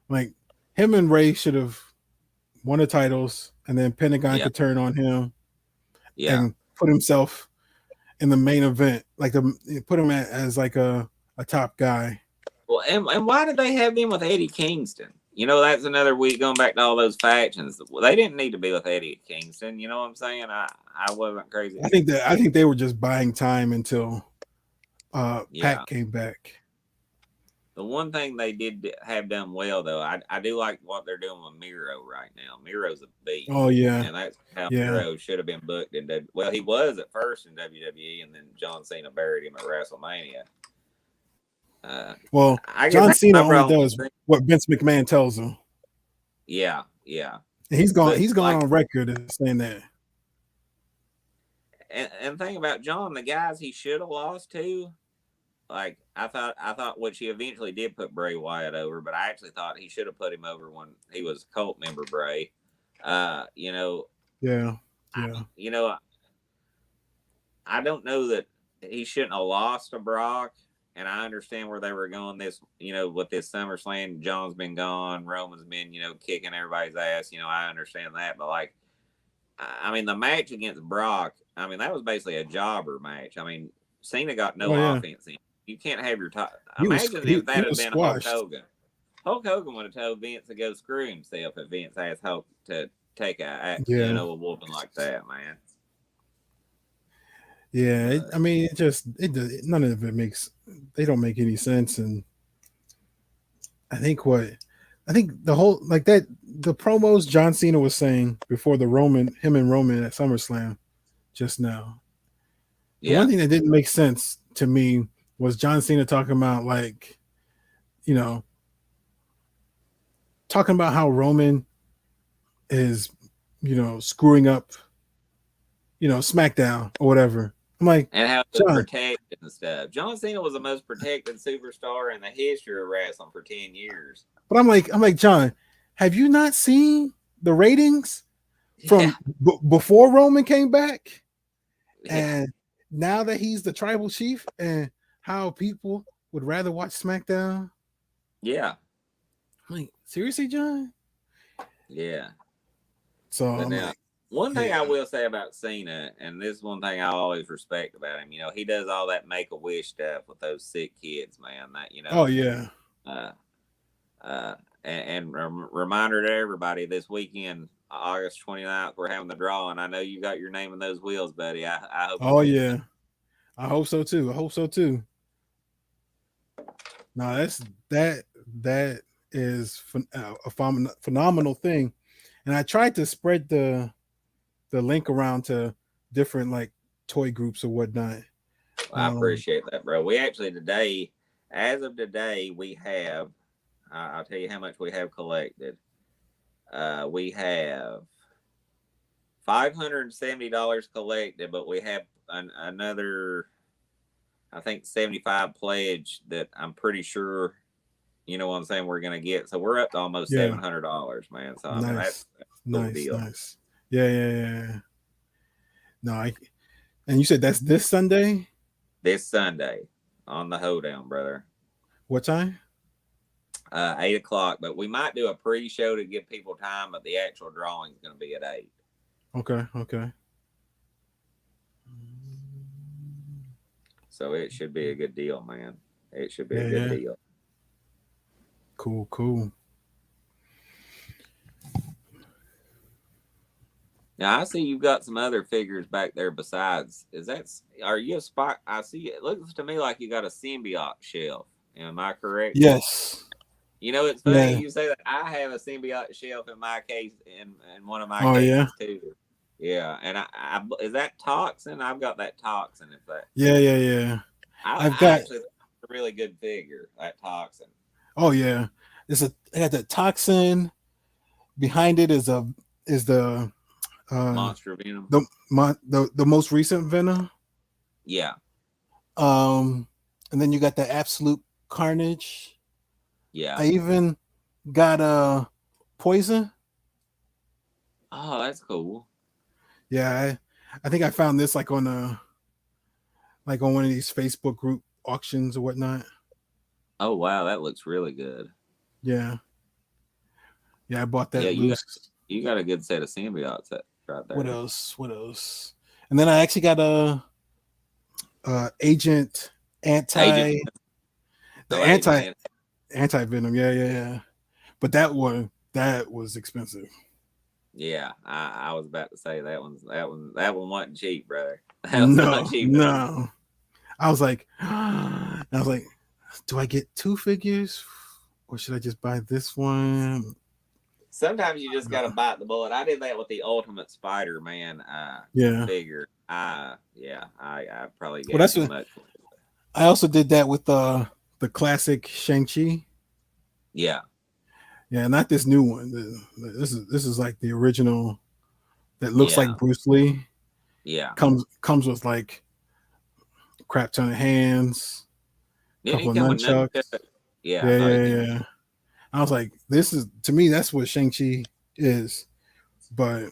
like him and Ray should have won the titles, and then Pentagon could turn on him and put himself in the main event, like put him as like a top guy. Well, and why did they have him with Eddie Kingston? That's another week going back to all those factions. Well, they didn't need to be with Eddie Kingston. You know what I'm saying? I wasn't crazy. I think they were just buying time until Pat came back. The one thing they did have done well, though, I do like what they're doing with Miro right now. Miro's a beast. Oh, yeah. And that's how Miro should have been booked in well, he was at first in WWE, and then John Cena buried him at WrestleMania. Well, John Cena only does what Vince McMahon tells him. Yeah. And he's gone on record as saying that. And the thing about John, the guys he should have lost to, like I thought which he eventually did put Bray Wyatt over, but I actually thought he should have put him over when he was Cult member Bray. I don't know that he shouldn't have lost to Brock, and I understand where they were going this, with this SummerSlam. John's been gone, Roman's been, kicking everybody's ass. I understand that, but like, I mean, the match against Brock, I mean, that was basically a jobber match. I mean, Cena got no offense in. You can't have your top. Imagine if that had been squashed. Hulk Hogan. Hulk Hogan would have told Vince to go screw himself if Vince asked Hulk to take a whooping like that, man. Yeah, I mean, none of it makes. They don't make any sense, and I think the whole like that the promos John Cena was saying before him and Roman at SummerSlam just now. The one thing that didn't make sense to me was John Cena talking about talking about how Roman is, screwing up, SmackDown or whatever. I'm like, And how it was John, protected and stuff. John Cena was the most protected superstar in the history of wrestling for 10 years. but I'm like, John, have you not seen the ratings Yeah. from before Roman came back? Yeah. And now that he's the tribal chief, and how people would rather watch SmackDown. Yeah. I'm like, seriously, John? Yeah. So But I'm now, like, one thing yeah. I will say about Cena, and this is one thing I always respect about him, he does all that make a wish stuff with those sick kids, man. Oh yeah. Uh, uh, and reminder to everybody this weekend, August 29th, we're having the draw, and I know you got your name in those wheels, buddy. I hope you Oh get yeah. I hope so too. I hope so too. No, that is a phenomenal thing, and I tried to spread the link around to different like toy groups or whatnot. I appreciate that, bro. We actually today, as of today, we have. I'll tell you how much we have collected. We have $570 collected, but we have another, I think, 75 pledge that I'm pretty sure, you know what I'm saying, we're gonna get. So we're up to almost Yeah. $700, man. So I mean, Nice. that's a cool Nice. deal. Nice. Yeah. Yeah. Yeah. No, and you said that's this Sunday. This Sunday on the hoedown, brother. What time? 8 o'clock, but we might do a pre-show to give people time, but the actual drawing is going to be at 8. Okay. Okay. So it should be a good deal, man. It should be a Yeah. good Yeah. deal. Cool. Cool. Now I see you've got some other figures back there besides. Are you a spot? I see it looks to me like you got a symbiote shelf. Am I correct? Yes. It's funny Yeah. you say that. I have a symbiote shelf in my case, in one of my Oh yeah. cases too. Yeah, and I is that toxin? I've got that toxin. If that, Yeah. Yeah. Yeah. I've I got. actually think it's a really good figure. That toxin. Oh yeah. It had that toxin behind it is uh Monster Venom. the most recent Venom. Yeah, Um, and then you got the Absolute Carnage. yeah. I even got Poison. Oh, that's cool. Yeah, I think I found this like on one of these Facebook group auctions or whatnot. Oh wow, that looks really good. Yeah, yeah, I bought Yeah, that loose. you got a good set of symbiotes right What there. else? What else? And then I actually got Agent Agent. Anti the Oh, Agent. anti Venom. Yeah, yeah, yeah. But that was expensive. Yeah, I was about to say that one wasn't cheap, brother. That was not No, cheap at all. no. I was like, do I get two figures or should I just buy this one? Sometimes you just gotta bite the bullet. I did that with the Ultimate Spider-Man Yeah. figure. I probably Well, gave that's too what much. I also did that with the classic Shang-Chi. Yeah, Yeah, not this new one. This is like the original that looks like yeah, Bruce Lee. yeah. Comes with like a crap ton of hands, a Didn't he couple of come with none? nunchucks. Yeah, I Yeah, thought he yeah, came. yeah. I was like, this is to me, that's what Shang-Chi is. But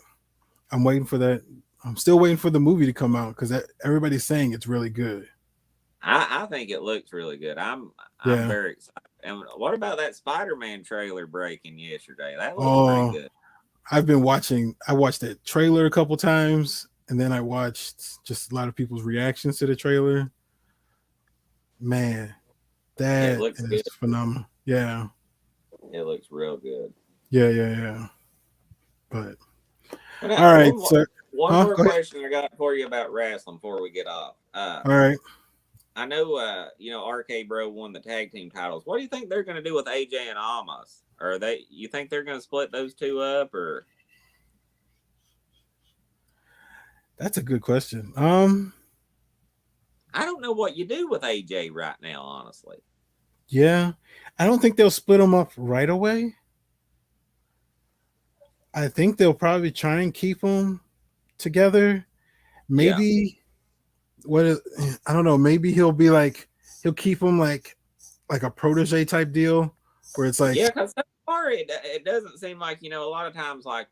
I'm waiting for that. I'm still waiting for the movie to come out because everybody's saying it's really good. I think it looks really good. I'm Yeah. very excited. And what about that Spider-Man trailer breaking yesterday? That looks pretty Oh, good. I've been watching. I watched that trailer a couple times, and then I watched just a lot of people's reactions to the trailer. Man, It that looks good. is phenomenal. Yeah, It looks real good. yeah, yeah, yeah. But Well, now, all right, sir. one Huh? more Go ahead. question I got for you about wrestling before we get off. All right. I know, RK Bro won the tag team titles. What do you think they're going to do with AJ and Almas? Or you think they're going to split those two up, or? That's a good question. I don't know what you do with AJ right now, honestly. Yeah, I don't think they'll split them up right away. I think they'll probably try and keep them together. Yeah. Maybe what is, I don't know. Maybe he'll keep him like a protege type deal, where it's like, yeah, because so far it doesn't seem like, a lot of times like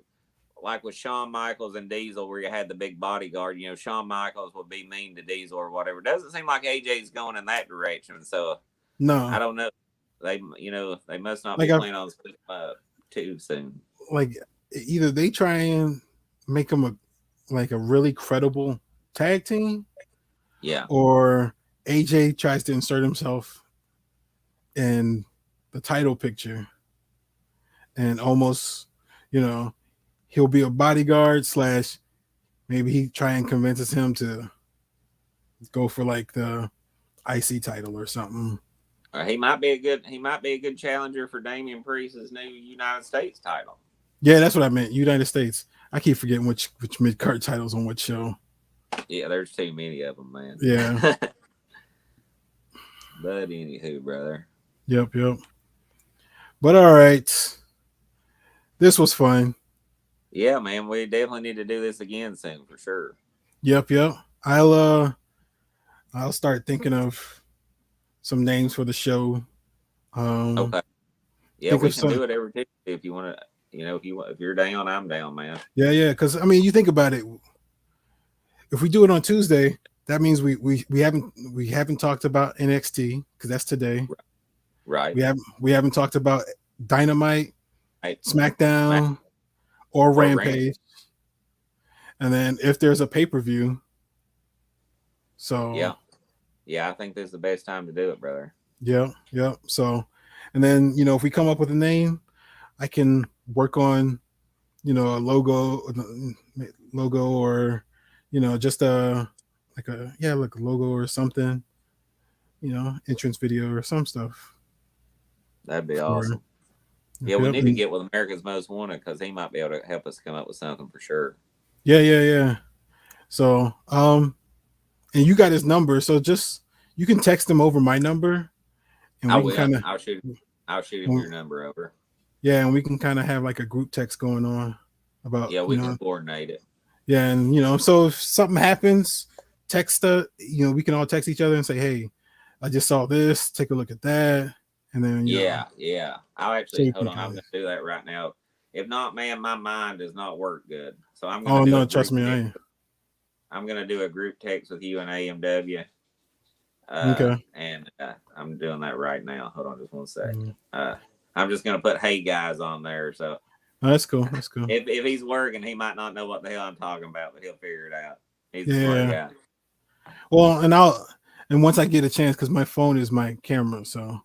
with Shawn Michaels and Diesel, where you had the big bodyguard, Shawn Michaels would be mean to Diesel or whatever. It doesn't seem like AJ's going in that direction. So I no, don't know. They must not like be I planning on splitting up too soon. like either they try and make him a really credible tag team, Yeah. or AJ tries to insert himself in the title picture and almost, you know, he'll be a bodyguard slash maybe he try and convinces him to go for like the IC title or something. He might be a good challenger for Damian Priest's new United States title. Yeah, that's what I meant. United States. I keep forgetting which mid card titles on which show. Yeah, there's too many of them, man. Yeah. But anywho, brother. Yep. But all right, this was fun. Yeah, man, we definitely need to do this again soon for sure. Yep. I'll start thinking of some names for the show. Okay. Yeah, Think we of can some. do it every Tuesday if you want to. If you're down, I'm down, man. Yeah. Because I mean, you think about it. If we do it on Tuesday, that means we haven't talked about NXT because that's today. Right. We haven't talked about Dynamite, Right. SmackDown, or Or Rampage. Rampage. And then if there's a pay-per-view. So Yeah, I think this is the best time to do it, brother. yeah. So, and then if we come up with a name, I can work on a logo, or just like a logo or something, entrance video or some stuff. That'd be For awesome. Yeah, we need to get with America's Most Wanted because he might be able to help us come up with something for sure. Yeah. So, and you got his number, so just you can text him over my number, and we can kind of I'll shoot him your number over. Yeah, and we can kind of have like a group text going on about we can coordinate it. Yeah, and so if something happens, text we can all text each other and say, hey, I just saw this, take a look at that. And then yeah. I'll actually hold on, I'm gonna do that right now. If not, man, my mind does not work good. So I'm gonna trust me, I'm gonna do a group text with you and AMW. Okay. And I'm doing that right now. Hold on just one second. I'm just gonna put hey guys on there. So that's cool. If he's working, he might not know what the hell I'm talking about, but he'll figure it out. He's a smart guy. Well, and once I get a chance, because my phone is my camera, so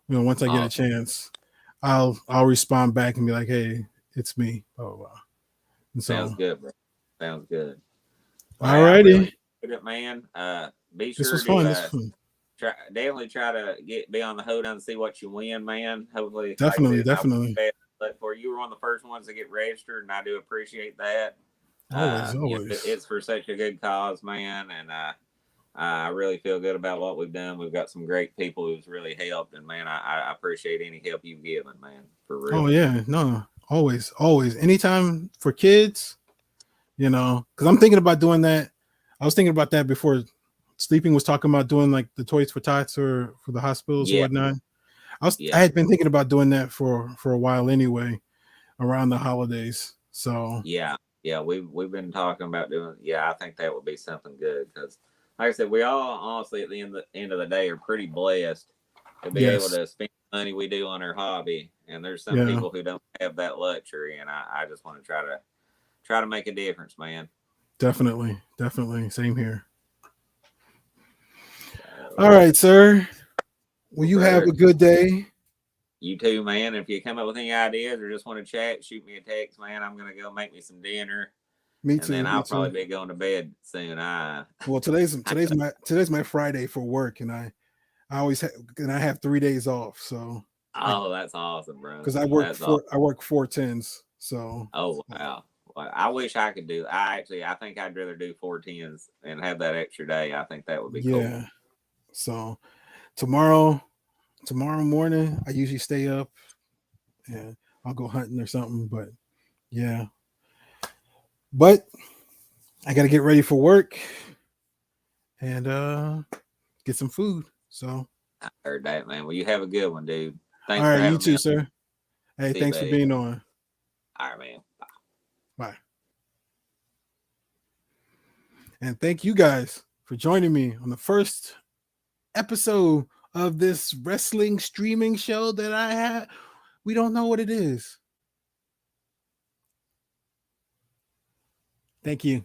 once I get a chance, I'll respond back and be like, hey, it's me. Blah, blah, blah. And so, sounds good, bro. Sounds good. All righty, really man. Be sure this was to fun. Definitely try to be on the hoedown and see what you win, man. Hopefully, definitely. But for you were one of the first ones to get registered, and I do appreciate that. Always. It's for such a good cause, man, and I really feel good about what we've done. We've got some great people who's really helped, and man, I appreciate any help you've given, man. For real. Oh yeah, no, always. Anytime for kids, because I'm thinking about doing that. I was thinking about that before. Sleeping was talking about doing like the Toys for Tots or for the hospitals or whatnot. I had been thinking about doing that for a while anyway, around the holidays. So yeah, we've been talking about doing. Yeah, I think that would be something good because, like I said, we all honestly at the end of the day are pretty blessed to be able to spend the money we do on our hobby. And there's some people who don't have that luxury, and I just want to try to make a difference, man. Definitely. Same here. All right, sir. Well, you have a good day. You too, man. If you come up with any ideas or just want to chat, shoot me a text, man. I'm gonna go make me some dinner. Me too. And then I'll probably be going to bed soon. Well, today's my Friday for work, and I have 3 days off. So that's awesome, bro. Because I work 4/10s. So wow. I wish I could do. I think I'd rather do 4/10s and have that extra day. I think that would be cool. Yeah. So tomorrow morning, I usually stay up and I'll go hunting or something. But yeah. But I got to get ready for work. and get some food. So I heard that, man. Well, you have a good one, dude. Thanks all for right, you having me too, on. sir. Hey, See you, thanks for buddy. being on. All right, man. Bye. And thank you guys for joining me on the first episode of this wrestling streaming show that I have. We don't know what it is. Thank you.